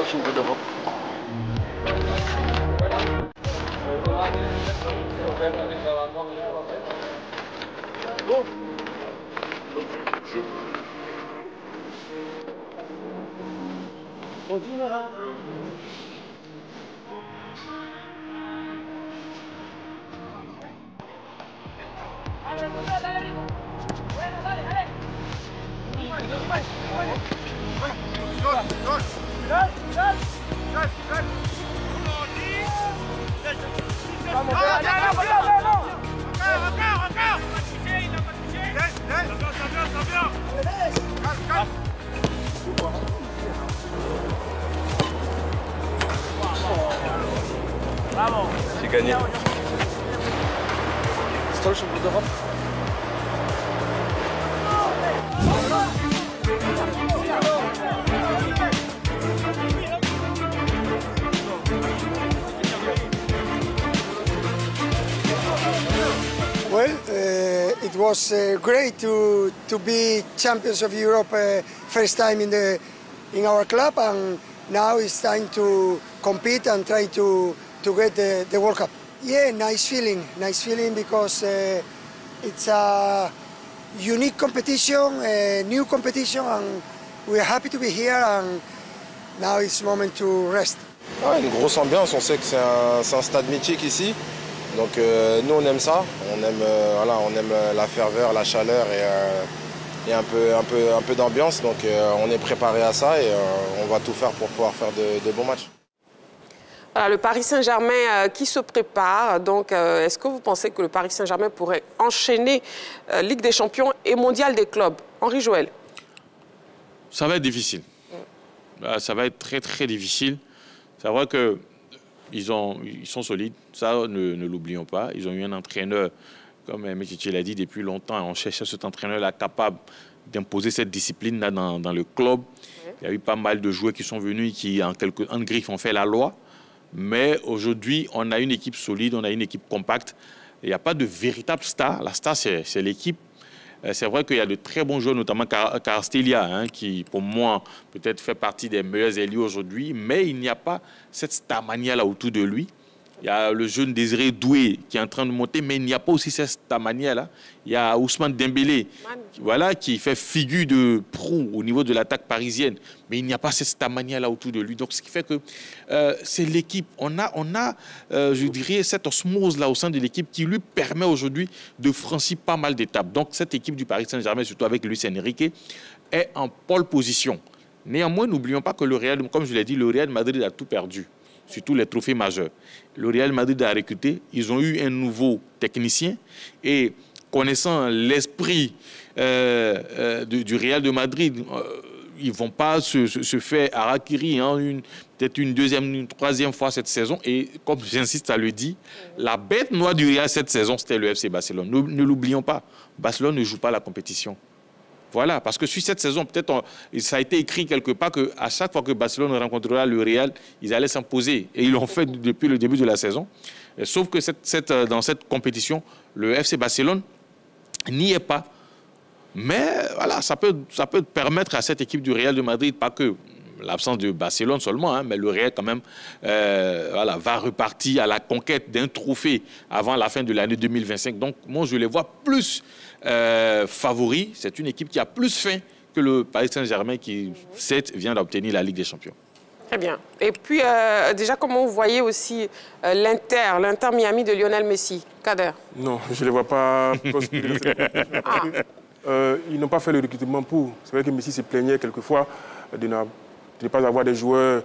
Champion d'Europe. gagner. C'est toi le champion d'Europe? Well, it was great to be champions of Europe first time in our club, and now it's time to compete and try to get the World Cup. Yeah, nice feeling because it's a unique competition, a new competition, and we're happy to be here. And now it's moment to rest. Ouais, une grosse ambiance. On sait que c'est un stade mythique ici. Donc nous on aime ça, on aime la ferveur, la chaleur et un peu d'ambiance. Donc on est préparé à ça et on va tout faire pour pouvoir faire de bons matchs. Voilà, le Paris Saint-Germain qui se prépare. Donc est-ce que vous pensez que le Paris Saint-Germain pourrait enchaîner Ligue des Champions et Mondial des clubs? Henri Joël. Ça va être difficile. Ça va être très très difficile. C'est vrai que ils sont solides, ça ne l'oublions pas. Ils ont eu un entraîneur, comme Métiché l'a dit, depuis longtemps. On cherchait cet entraîneur-là capable d'imposer cette discipline-là dans le club. Il y a eu pas mal de joueurs qui sont venus qui, en griffe, ont fait la loi. Mais aujourd'hui, on a une équipe solide, on a une équipe compacte. Il n'y a pas de véritable star. La star, c'est l'équipe. C'est vrai qu'il y a de très bons joueurs, notamment Kvaratskhelia, qui, pour moi, peut-être fait partie des meilleurs ailiers aujourd'hui, mais il n'y a pas cette starmania là autour de lui. Il y a le jeune Désiré Doué qui est en train de monter, mais il n'y a pas aussi cette starmania-là. Il y a Ousmane Dembélé, voilà, qui fait figure de proue au niveau de l'attaque parisienne, mais il n'y a pas cette starmania-là autour de lui. Donc, ce qui fait que c'est l'équipe. On a je dirais, cette osmose-là au sein de l'équipe qui lui permet aujourd'hui de franchir pas mal d'étapes. Donc, cette équipe du Paris Saint-Germain, surtout avec Luis Enrique, est en pole position. Néanmoins, n'oublions pas que le Real, comme je l'ai dit, le Real Madrid a tout perdu. Surtout les trophées majeurs. Le Real Madrid a recruté, ils ont eu un nouveau technicien et connaissant l'esprit du Real de Madrid, ils ne vont pas se faire harakiri peut-être une deuxième, une troisième fois cette saison. Et comme j'insiste à le dire, la bête noire du Real cette saison, c'était le FC Barcelone. Ne l'oublions pas, Barcelone ne joue pas la compétition. Voilà, parce que sur cette saison, peut-être, ça a été écrit quelque part qu'à chaque fois que Barcelone rencontrera le Real, ils allaient s'imposer. Et ils l'ont fait depuis le début de la saison. Sauf que dans cette compétition, le FC Barcelone n'y est pas. Mais voilà, ça peut permettre à cette équipe du Real de Madrid, pas que l'absence de Barcelone seulement, mais le Real quand même va repartir à la conquête d'un trophée avant la fin de l'année 2025. Donc moi, je les vois plus favoris. C'est une équipe qui a plus faim que le Paris Saint-Germain qui, certes, vient d'obtenir la Ligue des Champions. Très bien. Et puis, déjà, comment vous voyez aussi l'Inter Miami de Lionel Messi? Kader? Non, je ne les vois pas prospérer. Ils n'ont pas fait le recrutement pour. C'est vrai que Messi se plaignait quelquefois de ne pas avoir des joueurs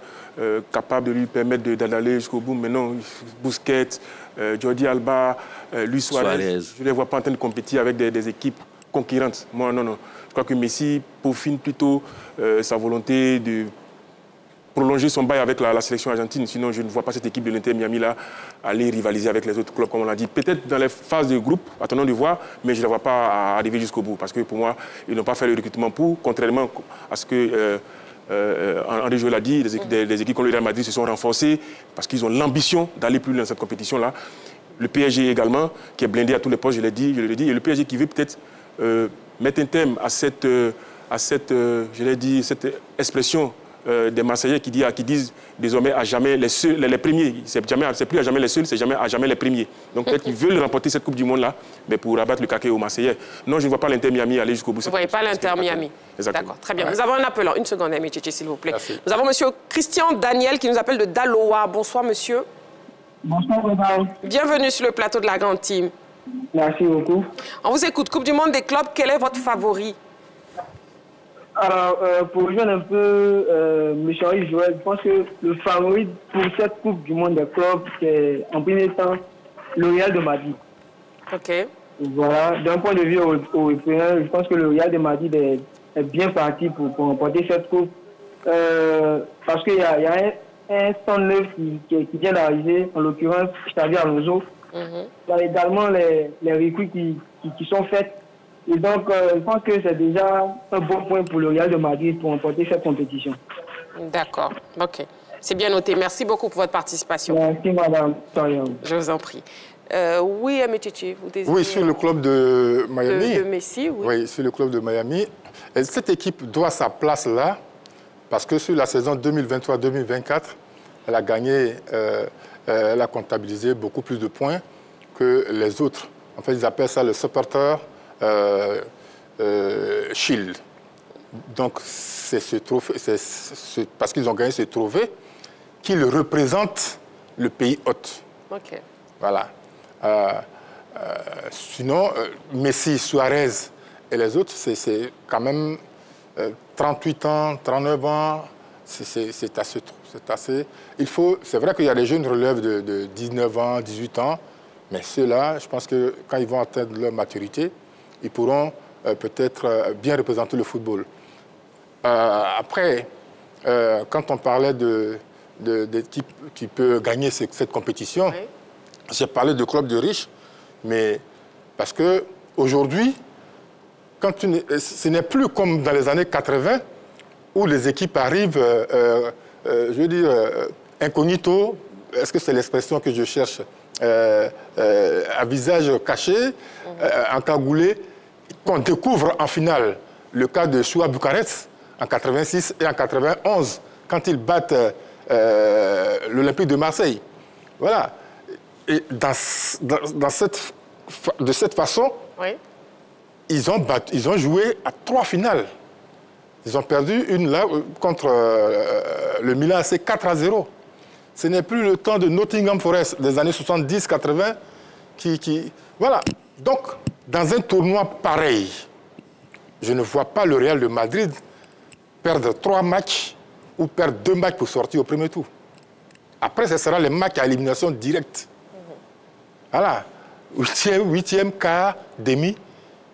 capables de lui permettre d'aller jusqu'au bout. Mais non, Busquets, Jordi Alba, Luis Suarez, je ne les vois pas en train de compétir avec des équipes concurrentes. Moi, non. Je crois que Messi peaufine plutôt sa volonté de prolonger son bail avec la sélection argentine. Sinon, je ne vois pas cette équipe de l'Inter Miami là aller rivaliser avec les autres clubs, comme on l'a dit. Peut-être dans les phases de groupe, attendons de voir, mais je ne la vois pas arriver jusqu'au bout. Parce que pour moi, ils n'ont pas fait le recrutement pour, contrairement à ce que Henri Joël l'a dit, les équipes comme le Real Madrid se sont renforcées parce qu'ils ont l'ambition d'aller plus loin dans cette compétition-là. Le PSG également, qui est blindé à tous les postes, je l'ai dit, et le PSG qui veut peut-être mettre un terme à cette expression des Marseillais qui disent désormais à jamais les seuls, les premiers. C'est plus à jamais les seuls, c'est à jamais les premiers. Donc peut-être qu'ils veulent remporter cette Coupe du Monde-là, mais pour rabattre le caquet aux Marseillais. Non, je ne vois pas l'Inter Miami aller jusqu'au bout. Vous ne voyez pas l'Inter Miami? D'accord, très bien. Ouais. Nous avons un appelant. Une seconde, Métiché, s'il vous plaît. Merci. Nous avons monsieur Christian Daniel qui nous appelle de Daloa. Bonsoir, monsieur. Bonsoir, madame. Bienvenue sur le plateau de la Grande Team. Merci beaucoup. On vous écoute. Coupe du Monde des clubs, quel est votre favori? Alors, pour rejoindre un peu M. Henri Joël, je pense que le favori pour cette Coupe du Monde des clubs, c'est en premier temps le Real de Madrid. OK. Voilà, d'un point de vue européen, je pense que le Real de Madrid est bien parti pour remporter cette Coupe. Parce qu'il y a un 109 qui vient d'arriver, en l'occurrence Xavi Alonso. Il y a également les recrues qui sont faites. Et donc, je pense que c'est déjà un bon point pour le Real de Madrid pour remporter cette compétition. D'accord, ok. C'est bien noté. Merci beaucoup pour votre participation. Merci, madame. Je vous en prie. Oui, Amétichi, vous désirez... Oui, sur le club de Miami. De Messi, oui. Oui, sur le club de Miami. Et cette équipe doit sa place là, parce que sur la saison 2023-2024, elle a gagné, elle a comptabilisé beaucoup plus de points que les autres. En fait, ils appellent ça le Supporter Shield. Donc, c'est ce trophée, parce qu'ils ont gagné ce trophée qu'ils représentent le pays hôte. OK. Voilà. Sinon, Messi, Suarez et les autres, c'est quand même 38 ans, 39 ans, c'est assez... C'est vrai qu'il y a des jeunes relèves de 19 ans, 18 ans, mais ceux-là, je pense que quand ils vont atteindre leur maturité, ils pourront peut-être bien représenter le football. Après, quand on parlait d'équipes qui peuvent gagner cette compétition, oui. J'ai parlé de clubs de riches, mais parce qu'aujourd'hui, ce n'est plus comme dans les années 80, où les équipes arrivent, je veux dire, incognito, est-ce que c'est l'expression que je cherche, à visage caché, encagoulé, qu'on découvre en finale. Le cas de Choua Bucarest en 86 et en 91, quand ils battent l'Olympique de Marseille. Voilà. Et de cette façon, oui. Ils ont joué à 3 finales. Ils ont perdu une là contre le Milan AC 4-0. Ce n'est plus le temps de Nottingham Forest des années 70-80 Voilà. Donc, dans un tournoi pareil, je ne vois pas le Real de Madrid perdre 3 matchs ou perdre 2 matchs pour sortir au premier tour. Après, ce sera les matchs à élimination directe. Voilà. 8e, quart, demi.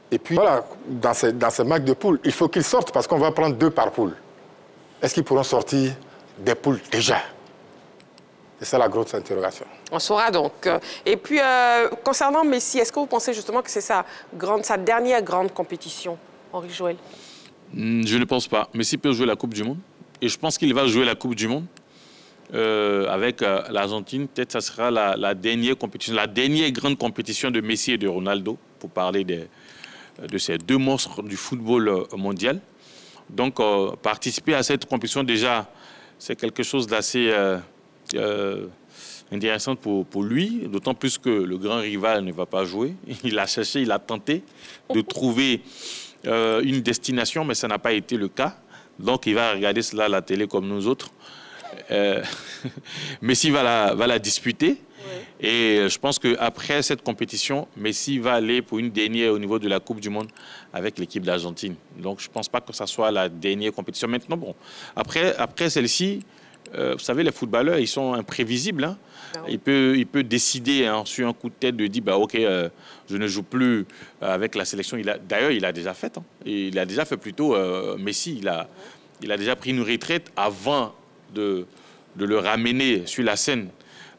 Et puis, voilà, dans ces matchs de poule, il faut qu'ils sortent parce qu'on va prendre 2 par poule. Est-ce qu'ils pourront sortir des poules déjà? C'est ça la grosse interrogation. On saura donc. Et puis, concernant Messi, est-ce que vous pensez justement que c'est sa dernière grande compétition, Henri Joël? Je ne pense pas. Messi peut jouer la Coupe du Monde. Et je pense qu'il va jouer la Coupe du Monde. Avec l'Argentine, peut-être ça sera la dernière compétition, la dernière grande compétition de Messi et de Ronaldo, pour parler de ces 2 monstres du football mondial. Donc, participer à cette compétition, déjà, c'est quelque chose d'assez intéressant pour lui, d'autant plus que le grand rival ne va pas jouer. Il a cherché, il a tenté de trouver une destination, mais ça n'a pas été le cas. Donc, il va regarder cela à la télé comme nous autres. Messi va la disputer. Oui. Et je pense qu'après cette compétition, Messi va aller pour une dernière au niveau de la Coupe du Monde avec l'équipe d'Argentine. Donc, je ne pense pas que ça soit la dernière compétition. Maintenant, bon, après celle-ci, vous savez, les footballeurs, ils sont imprévisibles. Hein. Il peut décider hein, sur un coup de tête de dire, bah, OK, je ne joue plus avec la sélection. D'ailleurs, il a déjà fait. Hein. Il a déjà fait plutôt, Messi, il a déjà pris une retraite avant de le ramener sur la scène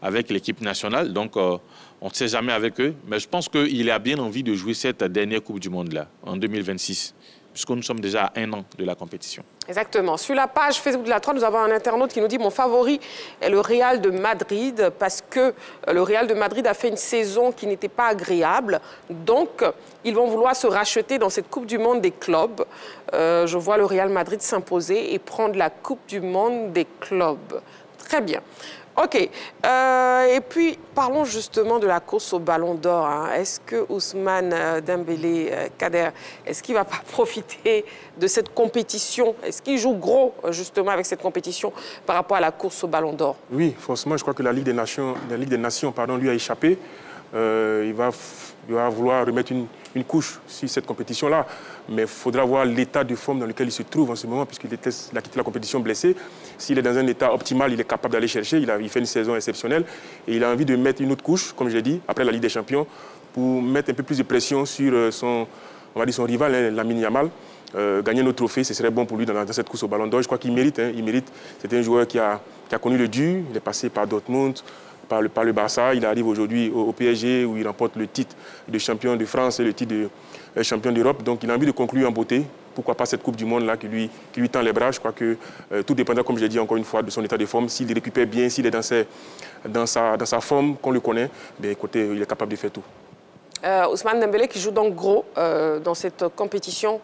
avec l'équipe nationale. Donc, on ne sait jamais avec eux. Mais je pense qu'il a bien envie de jouer cette dernière Coupe du Monde-là, en 2026, puisque nous sommes déjà à 1 an de la compétition. Exactement. Sur la page Facebook de la 3, nous avons un internaute qui nous dit « Mon favori est le Real de Madrid parce que le Real de Madrid a fait une saison qui n'était pas agréable. Donc, ils vont vouloir se racheter dans cette Coupe du Monde des clubs. Je vois le Real Madrid s'imposer et prendre la Coupe du Monde des clubs. » Très bien. OK. Et puis, parlons justement de la course au Ballon d'Or. Hein. Est-ce que Ousmane Dembélé, Kader, est-ce qu'il ne va pas profiter de cette compétition? Est-ce qu'il joue gros, justement, avec cette compétition par rapport à la course au Ballon d'Or? Oui, forcément, je crois que la Ligue des Nations, lui a échappé. Il va vouloir remettre une couche sur cette compétition-là. Mais il faudra voir l'état de forme dans lequel il se trouve en ce moment, puisqu'il a quitté la compétition blessé. S'il est dans un état optimal, il est capable d'aller chercher. Il fait une saison exceptionnelle. Et il a envie de mettre une autre couche, comme je l'ai dit, après la Ligue des Champions, pour mettre un peu plus de pression sur son rival, Lamine Yamal. gagner nos trophées, ce serait bon pour lui dans cette course au Ballon d'Or. Je crois qu'il mérite. Hein, il mérite. C'est un joueur qui a connu le dur. Il est passé par Dortmund, par le Barça. Il arrive aujourd'hui au PSG où il remporte le titre de champion de France et le titre de champion d'Europe. Donc il a envie de conclure en beauté. Pourquoi pas cette Coupe du Monde là qui lui tend les bras. Je crois que tout dépendra, comme je l'ai dit encore une fois, de son état de forme. S'il récupère bien, s'il est dans sa forme, qu'on le connaît, bien, écoutez, il est capable de faire tout. Ousmane Dembélé qui joue donc gros dans cette compétition.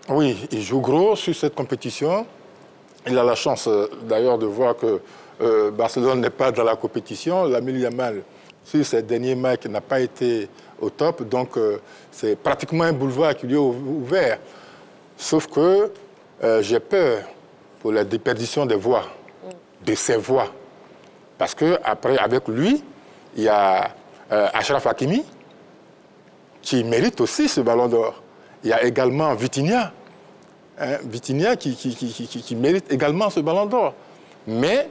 Oui, il joue gros sur cette compétition. Il a la chance d'ailleurs de voir que Barcelone n'est pas dans la compétition. Lamine Yamal, sur ces derniers matchs, n'a pas été au top. Donc c'est pratiquement un boulevard qui lui est ouvert. Sauf que j'ai peur pour la déperdition des voix, de ses voix. Parce qu'après, avec lui, il y a Achraf Hakimi, qui mérite aussi ce Ballon d'Or. Il y a également Vitinha, Vitinha qui mérite également ce Ballon d'Or. Mais,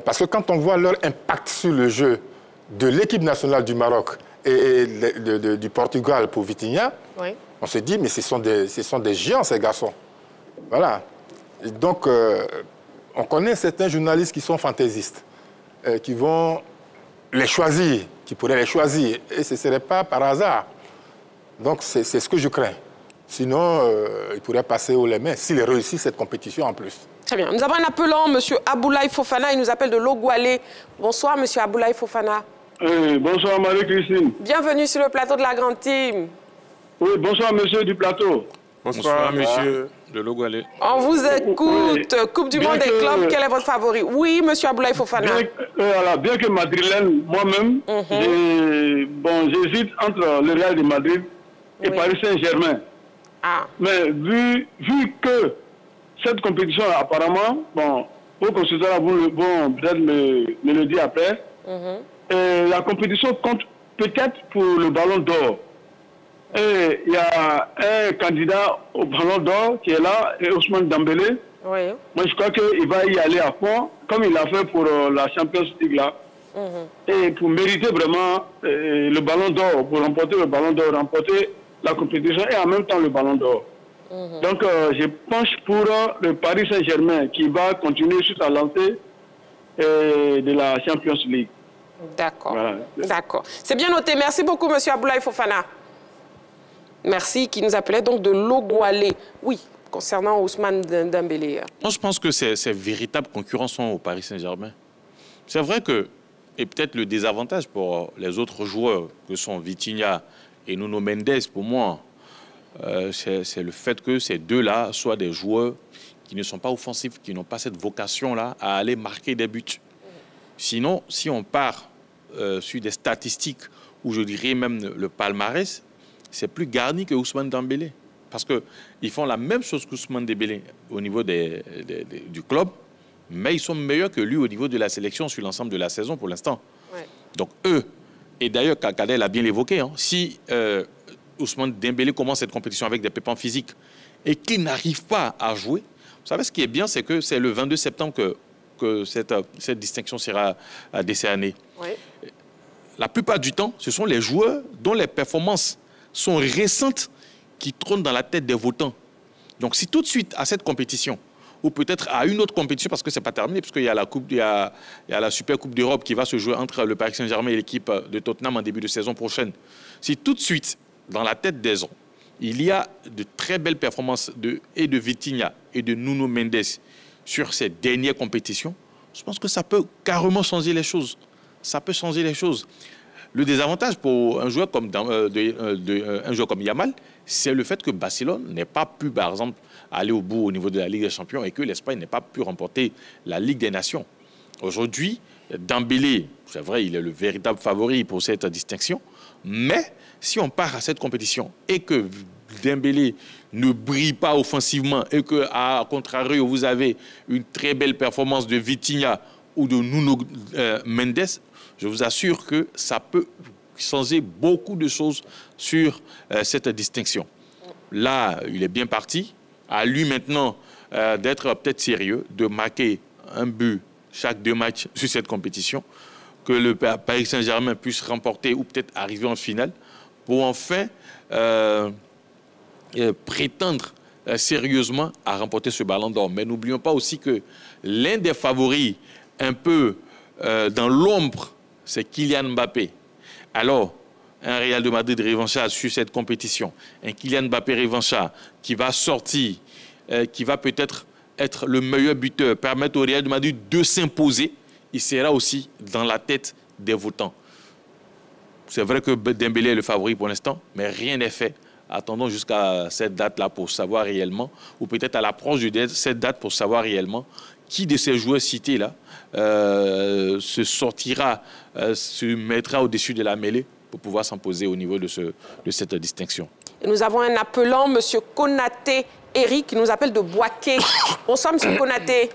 parce que quand on voit leur impact sur le jeu de l'équipe nationale du Maroc et du Portugal pour Vitinha, oui, on se dit, mais ce sont des géants, ces garçons. Voilà. Et donc, on connaît certains journalistes qui sont fantaisistes, qui vont les choisir, qui pourraient les choisir. Et ce ne serait pas par hasard. Donc, c'est ce que je crains. Sinon, il pourrait passer au les mains s'il réussit cette compétition en plus. Très bien. Nous avons un appelant, M. Aboulaye Fofana. Il nous appelle de Logoualé. Bonsoir, M. Aboulaye Fofana. Bonsoir, Marie-Christine. Bienvenue sur le plateau de la Grande Team. Oui, bonsoir, monsieur du plateau. Bonsoir, monsieur de Logoualé. On vous écoute. Oui. Coupe du monde des clubs, quel est votre favori? Oui, M. Aboulaye Fofana. Bien que madrilène, moi-même, j'hésite entre le Real de Madrid et Paris Saint-Germain. Ah. Mais vu que cette compétition, apparemment, vos consultants vont peut-être me le dire après, la compétition compte peut-être pour le Ballon d'Or. Et il y a un candidat au Ballon d'Or qui est là, Ousmane Dembélé. Oui. Moi, je crois qu'il va y aller à fond, comme il a fait pour la Champions League là. Et pour mériter vraiment le Ballon d'Or, pour remporter le Ballon d'Or, remporter la compétition et en même temps le Ballon d'Or. Donc, je penche pour le Paris Saint-Germain qui va continuer sur sa lancée de la Champions League. D'accord. Voilà. D'accord. C'est bien noté. Merci beaucoup, M. Aboulaye Fofana. Merci, qui nous appelait donc de Logoualé. Oui, concernant Ousmane Dembélé. Moi, je pense que c'est véritable concurrence au Paris Saint-Germain. C'est vrai que, et peut-être le désavantage pour les autres joueurs que sont Vitinha et Nuno Mendes, pour moi, c'est le fait que ces deux-là soient des joueurs qui ne sont pas offensifs, qui n'ont pas cette vocation-là à aller marquer des buts. Sinon, si on part sur des statistiques, ou je dirais même le palmarès, c'est plus garni que Ousmane Dembélé. Parce qu'ils font la même chose qu'Ousmane Dembélé au niveau du club, mais ils sont meilleurs que lui au niveau de la sélection sur l'ensemble de la saison pour l'instant. Ouais. Donc eux, et d'ailleurs Kadel a bien évoqué, si Ousmane Dembélé commence cette compétition avec des pépins physiques et qu'il n'arrive pas à jouer, vous savez ce qui est bien, c'est que c'est le 22 septembre que cette distinction sera décernée. Ouais. La plupart du temps, ce sont les joueurs dont les performances sont récentes qui trônent dans la tête des votants. Donc si tout de suite à cette compétition, ou peut-être à une autre compétition, parce que ce n'est pas terminé, parce qu'il y a la Super Coupe d'Europe qui va se jouer entre le Paris Saint-Germain et l'équipe de Tottenham en début de saison prochaine. Si tout de suite, dans la tête des hommes, il y a de très belles performances de Vitinha et de Nuno Mendes sur ces dernières compétitions, je pense que ça peut carrément changer les choses. Ça peut changer les choses. Le désavantage pour un joueur comme Yamal, c'est le fait que Barcelone n'ait pas pu, par exemple, aller au bout au niveau de la Ligue des Champions et que l'Espagne n'ait pas pu remporter la Ligue des Nations. Aujourd'hui, Dembélé, c'est vrai, il est le véritable favori pour cette distinction, mais si on part à cette compétition et que Dembélé ne brille pas offensivement et que, à contrario, vous avez une très belle performance de Vitinha ou de Nuno Mendes, je vous assure que ça peut changer beaucoup de choses sur cette distinction. Là, il est bien parti. À lui maintenant d'être peut-être sérieux, de marquer un but chaque 2 matchs sur cette compétition, que le Paris Saint-Germain puisse remporter ou peut-être arriver en finale pour enfin prétendre sérieusement à remporter ce ballon d'or. Mais n'oublions pas aussi que l'un des favoris un peu dans l'ombre, c'est Kylian Mbappé. Alors, un Real de Madrid revanchard sur cette compétition, un Kylian Mbappé revanchard qui va sortir, qui va peut-être être le meilleur buteur, permettre au Real de Madrid de s'imposer, il sera aussi dans la tête des votants. C'est vrai que Dembélé est le favori pour l'instant, mais rien n'est fait. Attendons jusqu'à cette date-là pour savoir réellement, ou peut-être à l'approche de cette date pour savoir réellement qui de ces joueurs cités-là se sortira, se mettra au-dessus de la mêlée pour pouvoir s'imposer au niveau de cette distinction. Et nous avons un appelant, M. Konaté Eric, qui nous appelle de Boaké. Bonsoir, M. Konaté.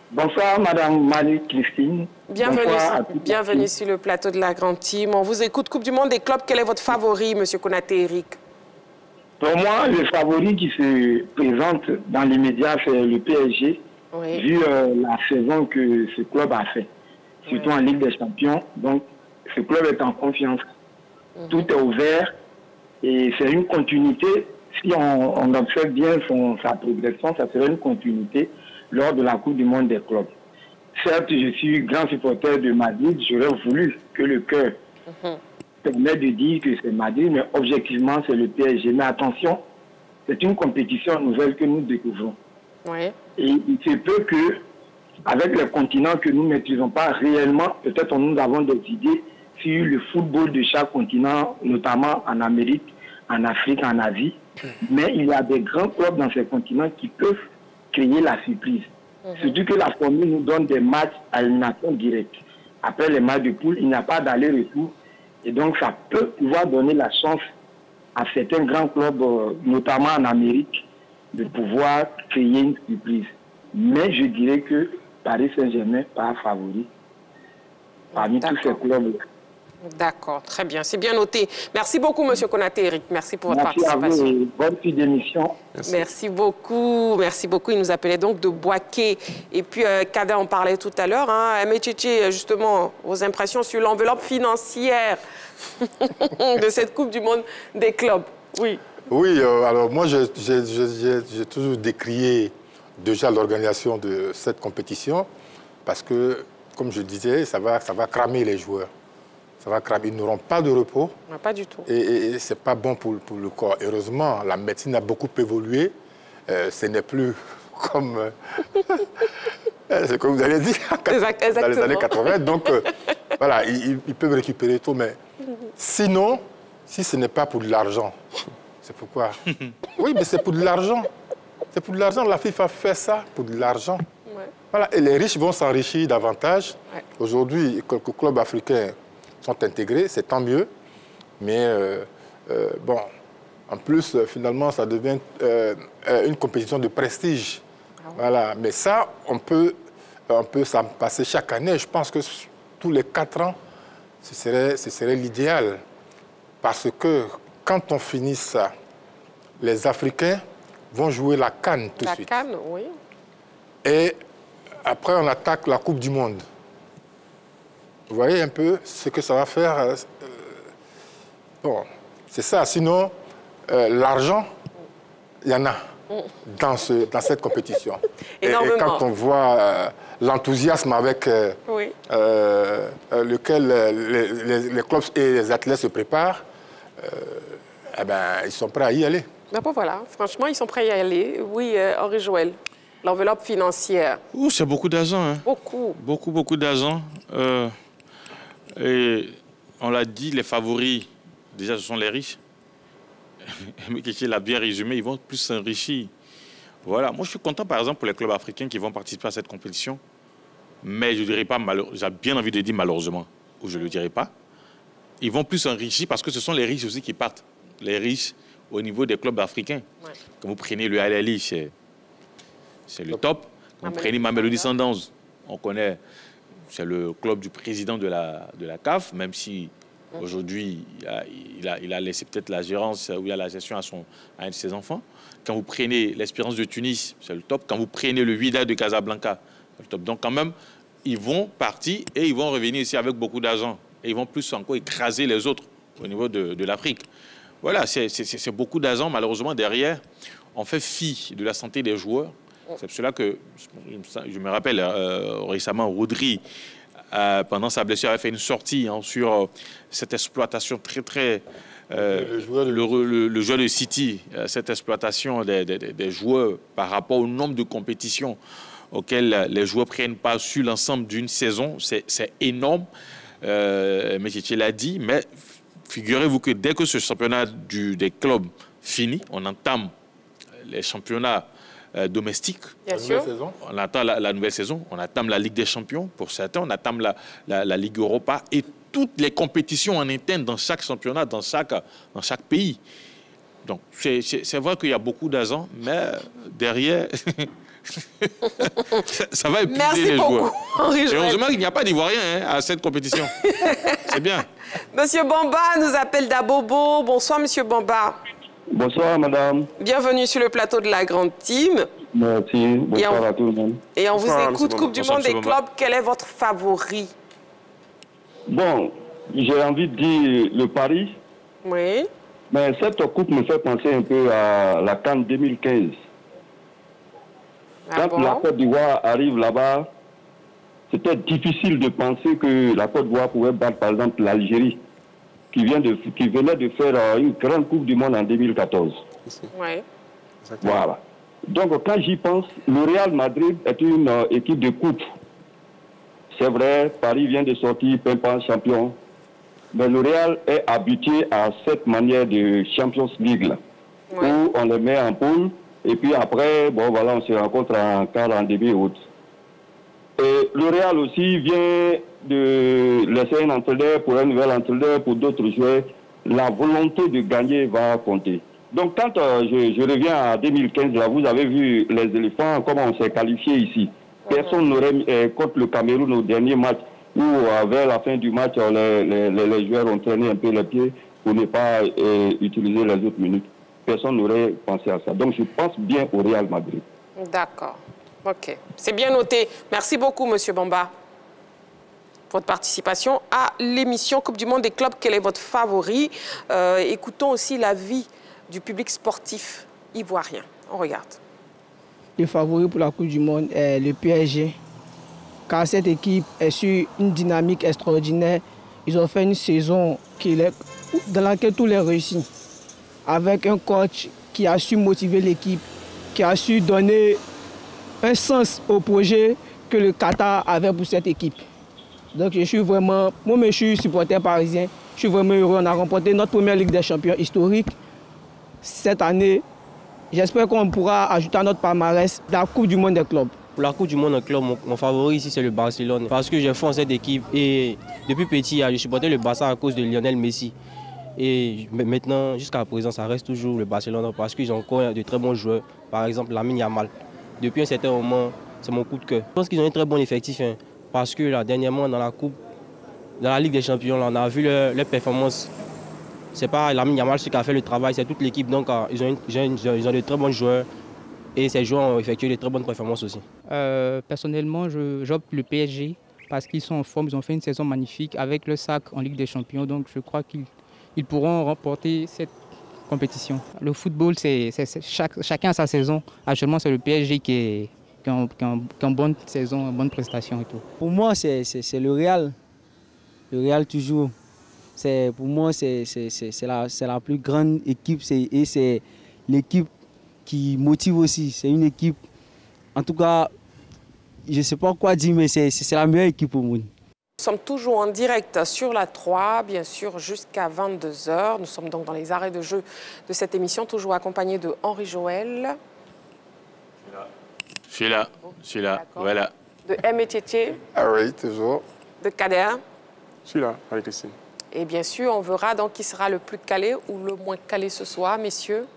Bonsoir, Madame Marie-Christine. Bienvenue sur le plateau de la Grande Team. On vous écoute. Coupe du Monde des clubs, quel est votre favori, M. Konaté Eric? Pour moi, le favori qui se présente dans les médias, c'est le PSG, oui, vu la saison que ce club a fait, surtout en Ligue des Champions. Donc, ce club est en confiance. Tout est ouvert et c'est une continuité. Si on observe bien sa progression, ça serait une continuité lors de la Coupe du Monde des clubs. Certes, je suis grand supporter de Madrid. J'aurais voulu que le cœur permet de dire que c'est Madrid, mais objectivement, c'est le PSG. Mais attention, c'est une compétition nouvelle que nous découvrons. Oui. Et il se peut que, avec les continents que nous ne maîtrisons pas réellement, peut-être nous avons des idées sur le football de chaque continent, notamment en Amérique, en Afrique, en Asie. Mais il y a des grands clubs dans ces continents qui peuvent créer la surprise. Surtout que la formule nous donne des matchs à élimination directe. Après les matchs de poule, il n'y a pas d'aller-retour. Et donc, ça peut pouvoir donner la chance à certains grands clubs, notamment en Amérique, de pouvoir créer une surprise. Mais je dirais que Paris Saint-Germain pas favori parmi tous ces clubs-là. D'accord, très bien, c'est bien noté. Merci beaucoup, M. Konaté Eric. Merci pour votre participation. Merci à vous et bonne suite d'émission. Merci beaucoup, merci beaucoup. Il nous appelait donc de Boaké. Et puis, Kader en parlait tout à l'heure. Métchéché, justement, vos impressions sur l'enveloppe financière de cette Coupe du Monde des clubs. Oui. Oui, alors moi, j'ai toujours décrié déjà l'organisation de cette compétition parce que, comme je disais, ça va cramer les joueurs. Ça va cramer. Ils n'auront pas de repos. Non, pas du tout. Et ce n'est pas bon pour le corps. Heureusement, la médecine a beaucoup évolué. Ce n'est plus comme... c'est comme vous avez dit, dans les années 80. Donc, voilà, ils peuvent récupérer tout. Mais sinon, si ce n'est pas pour de l'argent, c'est pourquoi? Oui, mais c'est pour de l'argent. C'est pour de l'argent. La FIFA fait ça pour de l'argent. Ouais. Voilà. Et les riches vont s'enrichir davantage. Ouais. Aujourd'hui, quelques clubs africains sont intégrés, c'est tant mieux. Mais bon, en plus, finalement, ça devient une compétition de prestige. Ah ouais. Voilà. Mais ça, on peut s'en passer chaque année. Je pense que tous les 4 ans, ce serait l'idéal. Parce que quand on finit ça, les Africains vont jouer la CAN tout de suite. La CAN, oui. Et après, on attaque la Coupe du Monde. Vous voyez un peu ce que ça va faire. Bon, c'est ça. Sinon, l'argent, il y en a dans cette compétition. Et quand on voit l'enthousiasme avec lequel les clubs et les athlètes se préparent, eh ben, ils sont prêts à y aller. Ben bon, voilà, franchement, ils sont prêts à y aller. Oui, Henri Joël, l'enveloppe financière. C'est beaucoup d'argent. Hein. Beaucoup. Beaucoup d'argent. Et on l'a dit, les favoris, déjà, ce sont les riches. Mais quelqu'un l'a bien résumé, ils vont plus s'enrichir. Voilà. Moi, je suis content, par exemple, pour les clubs africains qui vont participer à cette compétition. Mais je ne dirais pas, j'ai bien envie de dire malheureusement, ou je ne le dirais pas. Ils vont plus s'enrichir parce que ce sont les riches aussi qui partent. Les riches au niveau des clubs africains. Ouais. Quand vous prenez le Al Ahly, c'est le top. Quand vous prenez Mamelodi Sundowns, on connaît, c'est le club du président de la CAF, même si aujourd'hui, il a laissé peut-être la gérance ou la gestion à un de ses enfants. Quand vous prenez l'Espérance de Tunis, c'est le top. Quand vous prenez le Wydad de Casablanca, c'est le top. Donc quand même, ils vont partir et ils vont revenir ici avec beaucoup d'argent. Et ils vont plus encore écraser les autres au niveau de l'Afrique. Voilà, c'est beaucoup d'argent. Malheureusement, derrière, on fait fi de la santé des joueurs. C'est pour cela que, je me rappelle, récemment, Rodri, pendant sa blessure, avait fait une sortie sur cette exploitation très... le joueur de City, cette exploitation des joueurs par rapport au nombre de compétitions auxquelles les joueurs prennent part sur l'ensemble d'une saison, c'est énorme. Métier l'a dit, mais figurez-vous que dès que ce championnat des clubs finit, on entame les championnats domestiques. Bien sûr. On attend la nouvelle saison, on attame la Ligue des Champions pour certains, on attame la Ligue Europa et toutes les compétitions en interne dans chaque championnat, dans chaque pays. Donc, c'est vrai qu'il y a beaucoup d'argent, mais derrière, ça va épuiser les joueurs. Et heureusement qu'il n'y a pas d'Ivoiriens à cette compétition. C'est bien. Monsieur Bamba nous appelle d'Abobo. Bonsoir, Monsieur Bamba. Bonsoir, madame. Bienvenue sur le plateau de la Grande Team. Merci. Bonsoir à tout le monde. Et on vous écoute. Coupe du Monde des clubs, quel est votre favori? Bon, j'ai envie de dire le Paris. Oui. Mais cette coupe me fait penser un peu à la CAN 2015. Quand la Côte d'Ivoire arrive là-bas, c'était difficile de penser que la Côte d'Ivoire pouvait battre, par exemple, l'Algérie, qui venait de faire une grande Coupe du Monde en 2014. Oui. Voilà. Donc, quand j'y pense, le Real Madrid est une équipe de coupe. C'est vrai, Paris vient de sortir pimpant champion. Mais le Real est habitué à cette manière de Champions League, là, où on les met en poule, et puis après, bon, voilà, on se rencontre en quart, en début août. Et le Real aussi vient de laisser un entraîneur pour un nouvel entraîneur, pour d'autres joueurs. La volonté de gagner va compter. Donc, quand je reviens à 2015, là, vous avez vu les éléphants, comment on s'est qualifié ici. Personne n'aurait, contre le Cameroun au dernier match, où vers la fin du match, les joueurs ont traîné un peu les pieds pour ne pas utiliser les autres minutes. Personne n'aurait pensé à ça. Donc, je pense bien au Real Madrid. D'accord. OK. C'est bien noté. Merci beaucoup, Monsieur Bamba, pour votre participation à l'émission Coupe du Monde des clubs. Quel est votre favori? Écoutons aussi l'avis du public sportif ivoirien. On regarde. Le favori pour la Coupe du Monde est le PSG. Car cette équipe est sur une dynamique extraordinaire. Ils ont fait une saison dans laquelle tout est réussi. Avec un coach qui a su motiver l'équipe, qui a su donner un sens au projet que le Qatar avait pour cette équipe. Donc je suis vraiment, moi je suis supporter parisien, je suis vraiment heureux. On a remporté notre première Ligue des Champions historique cette année. J'espère qu'on pourra ajouter à notre palmarès la Coupe du Monde des clubs. Pour la Coupe du Monde des clubs, mon favori ici c'est le Barcelone. Parce que j'ai fond cette équipe et depuis petit, je supportais le Barça à cause de Lionel Messi. Et maintenant, jusqu'à présent, ça reste toujours le Barcelone parce qu'ils ont encore de très bons joueurs. Par exemple, Lamine Yamal. Depuis un certain moment, c'est mon coup de cœur. Je pense qu'ils ont un très bon effectif parce que là, dernièrement, dans la Ligue des Champions, là, on a vu leurs performances. C'est pas Lamine Yamal qui a fait le travail, c'est toute l'équipe. Donc, ils ont de très bons joueurs et ces joueurs ont effectué de très bonnes performances aussi. Personnellement, j'opte le PSG parce qu'ils sont en forme. Ils ont fait une saison magnifique avec le sac en Ligue des Champions. Donc, je crois qu'ils pourront remporter cette compétition. Le football, chacun a sa saison. Actuellement, c'est le PSG qui a une bonne saison, une bonne prestation et tout. Pour moi, c'est le Real. Le Real toujours. Pour moi, c'est la plus grande équipe et c'est l'équipe qui motive aussi. C'est une équipe, en tout cas, je ne sais pas quoi dire, mais c'est la meilleure équipe au monde. Nous sommes toujours en direct sur la 3, bien sûr, jusqu'à 22 h. Nous sommes donc dans les arrêts de jeu de cette émission, toujours accompagnés de Henri Joël. Je suis là, voilà. De M. Etietier. Ah oui, toujours. De Kader. Je suis là, avec Christine. Et bien sûr, on verra donc qui sera le plus calé ou le moins calé ce soir, messieurs.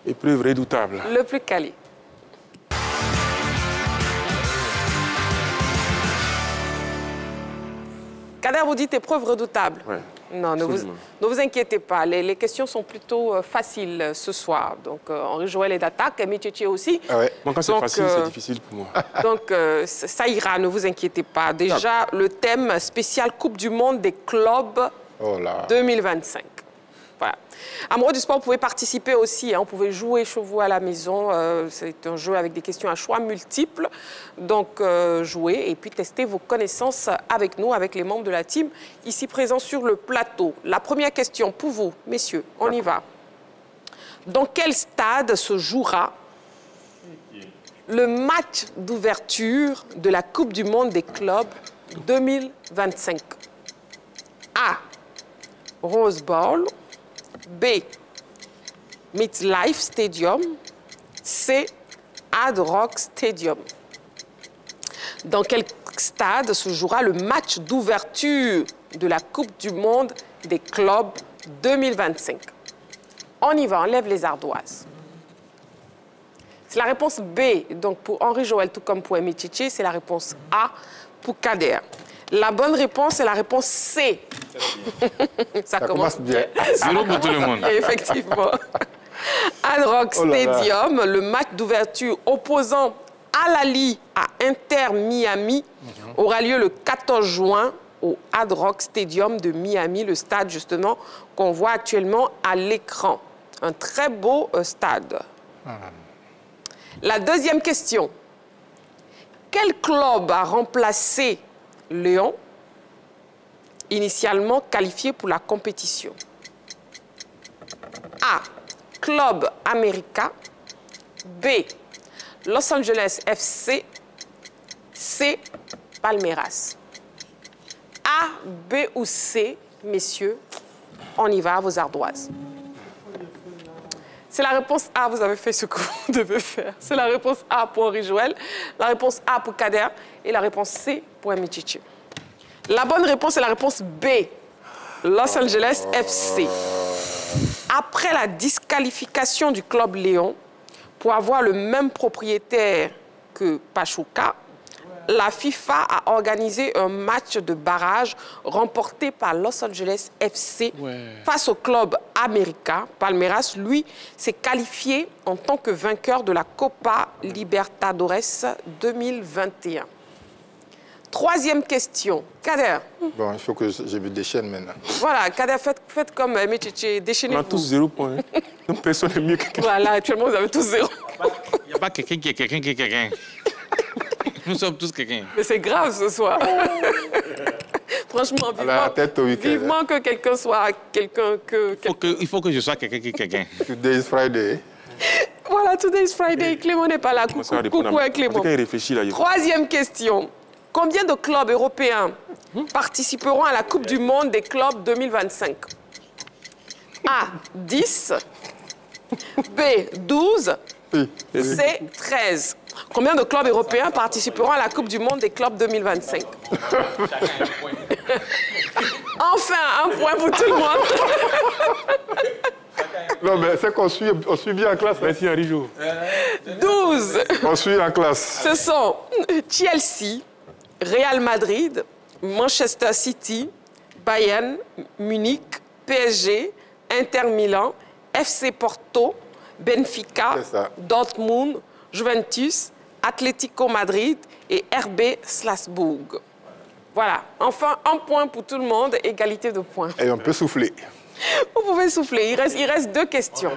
Épreuve redoutable. Le plus calé. Kader, vous dites épreuve redoutable. Ouais, non, ne vous inquiétez pas. Les questions sont plutôt faciles ce soir. Donc, Henri Joël est d'attaque, et Métier aussi. Ah ouais. Bon, quand c'est facile, c'est difficile pour moi. Donc, ça ira, ne vous inquiétez pas. Déjà, le thème spécial Coupe du Monde des clubs 2025. Voilà. Amoureux du sport, vous pouvez participer aussi. Hein. Vous pouvez jouer chez vous à la maison. C'est un jeu avec des questions à choix multiples. Donc, jouez et puis testez vos connaissances avec nous, avec les membres de la team ici présents sur le plateau. La première question pour vous, messieurs, on y va. Dans quel stade se jouera le match d'ouverture de la Coupe du Monde des clubs 2025? A. Rose Bowl. B. MetLife Stadium. C. Hard Rock Stadium. Dans quel stade se jouera le match d'ouverture de la Coupe du Monde des clubs 2025? On y va, on lève les ardoises. C'est la réponse B, donc pour Henri Joël, tout comme pour Emi Tchitché, c'est la réponse A pour Kader. La bonne réponse, c'est la réponse C. Ça commence bien. Zéro pour tout le monde. Effectivement. Hard Rock Stadium, le match d'ouverture opposant Al-Ahly à Inter Miami, aura lieu le 14 juin au Hard Rock Stadium de Miami, le stade justement qu'on voit actuellement à l'écran. Un très beau stade. La deuxième question. Quel club a remplacé Lyon, initialement qualifié pour la compétition? A. Club América. B. Los Angeles FC. C. Palmeiras. A, B ou C, messieurs, on y va à vos ardoises. C'est la réponse A, vous avez fait ce que vous devez faire. C'est la réponse A pour Henri Joël, la réponse A pour Kader et la réponse C pour Emi Tchitché. La bonne réponse est la réponse B, Los Angeles FC. Après la disqualification du club Léon pour avoir le même propriétaire que Pachuca, la FIFA a organisé un match de barrage remporté par Los Angeles FC face au club América. Palmeiras, lui, s'est qualifié en tant que vainqueur de la Copa Libertadores 2021. Troisième question. Kader. Bon, il faut que je me déchaîne maintenant. Voilà, Kader, faites comme Emi Tchitché, déchaînez-vous. On a tous 0 point. Hein. Donc personne n'est mieux que quelqu'un. Voilà, actuellement, vous avez tous 0. Il n'y a pas quelqu'un qui est quelqu'un qui est quelqu'un. Nous sommes tous quelqu'un. Mais c'est grave ce soir. Franchement, vivement que quelqu'un soit quelqu'un que... Il faut que je sois quelqu'un qui est quelqu'un. Today is Friday. Voilà, today is Friday. Clément n'est pas là. Coucou à Clément. Troisième question. Combien de clubs européens participeront à la Coupe du Monde des clubs 2025? A, 10. B, 12. C, 13. Combien de clubs européens participeront à la Coupe du Monde des clubs 2025? Enfin, un point pour tout le monde. Non, mais c'est qu'on suit bien en classe. Merci, Henri Jo. 12. On suit en classe. Ce sont Chelsea, Real Madrid, Manchester City, Bayern, Munich, PSG, Inter Milan, FC Porto, Benfica, Dortmund, Juventus, Atlético Madrid et RB Salzbourg. Voilà. Enfin, un point pour tout le monde, égalité de points. Et on peut souffler. Vous pouvez souffler. Il reste 2 questions.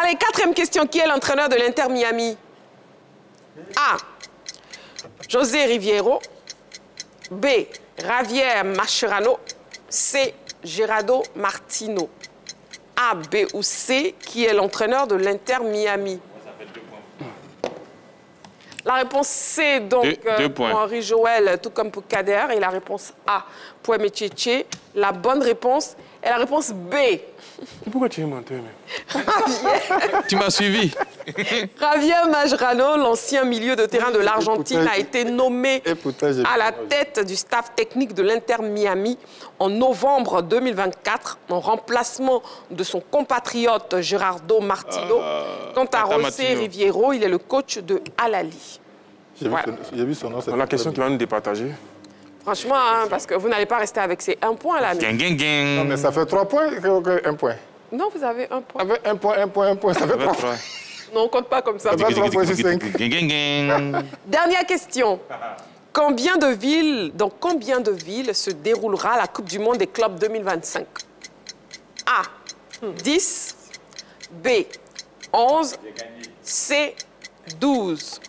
Allez, 4e question. Qui est l'entraîneur de l'Inter Miami? A. José Riviero. B. Javier Mascherano. C. Gerardo Martino. A, B ou C, qui est l'entraîneur de l'Inter Miami? La réponse C, donc, pour Henri Joël, tout comme pour Kader, et la réponse A pour Emi Tchitché. La bonne réponse est la réponse B. Pourquoi tu es menteur, même? Tu m'as suivi. Javier Mascherano, l'ancien milieu de terrain de l'Argentine, a été nommé à la tête du staff technique de l'Inter Miami en novembre 2024, en remplacement de son compatriote Gerardo Martino. Quant à José Riviero, il est le coach de Al-Ahly. J'ai vu son nom. La question qui va nous départager. Franchement, hein, parce que vous n'allez pas rester avec ces 1 point là. Non, mais ça fait 3 points que 1 point. Non, vous avez 1 point. Avec 1 point, ça fait 3 points. Non, on ne compte pas comme ça. Ça fait 3 points sur 5. Dernière question. Dans combien de villes se déroulera la Coupe du Monde des clubs 2025? A. 10. B. 11. C. 12.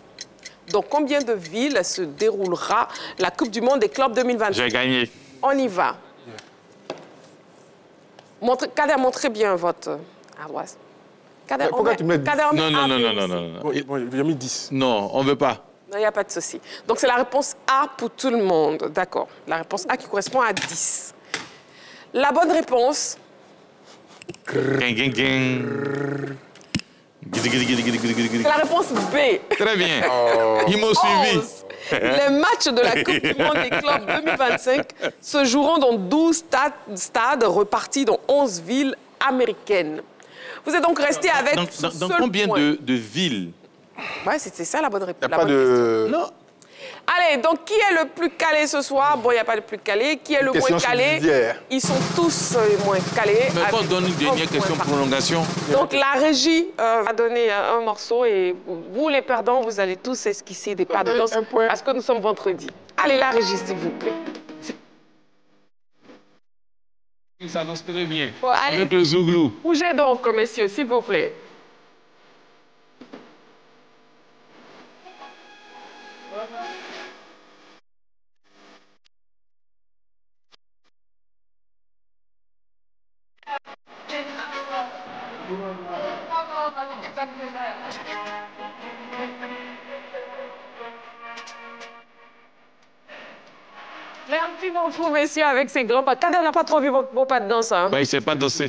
Dans combien de villes se déroulera la Coupe du Monde des clubs 2025? J'ai gagné. On y va. Kader, montrez bien votre ardoise. Kader, pourquoi tu mets 10? Non. J'ai mis 10. Non, on ne veut pas. Il n'y a pas de souci. Donc, c'est la réponse A pour tout le monde. D'accord. La réponse A qui correspond à 10. La bonne réponse... C'est la réponse B. Très bien. Ils m'ont suivi. Les matchs de la Coupe du Monde des clubs 2025 se joueront dans 12 stades repartis dans 11 villes américaines. Vous êtes donc resté avec dans combien de villes? Ouais, c'est ça la bonne réponse. Il n'y a pas de... Non. Allez, donc qui est le plus calé ce soir? Bon, il n'y a pas de plus calé. Qui est le moins calé? Ils sont tous moins calés. Mais on donne une dernière question prolongation. Donc la régie va donner un morceau et vous, les perdants, vous allez tous esquisser des pas de danse parce que nous sommes vendredi. Allez, la régie, s'il vous plaît. Ça danse très bien. Bon, allez. Avec le zouglou. Bougez donc, messieurs, s'il vous plaît. Merci beaucoup, messieurs, avec ces grands pas. Kader n'a pas trop vu vos pas de danse. Hein? Bah, il ne sait pas danser.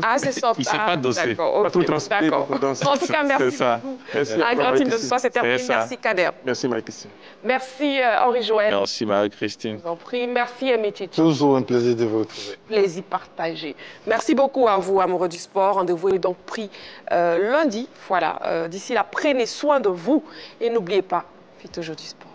Ah, c'est soft. Il ne sait pas danser. D'accord. Pas tout transpirer pour danser. En tout cas, merci. C'est ça. Merci. Un grand team de ce soir, c'est terminé. Merci, Kader. Merci, Marie-Christine. Merci, Henri-Joël. Merci, Marie-Christine. Je vous en prie. Merci, Emichi. Toujours un plaisir de vous retrouver. Plaisir partagé. Merci beaucoup à vous, amoureux du sport. Rendez-vous est donc pris lundi. Voilà. D'ici là, prenez soin de vous et n'oubliez pas, faites toujours du sport.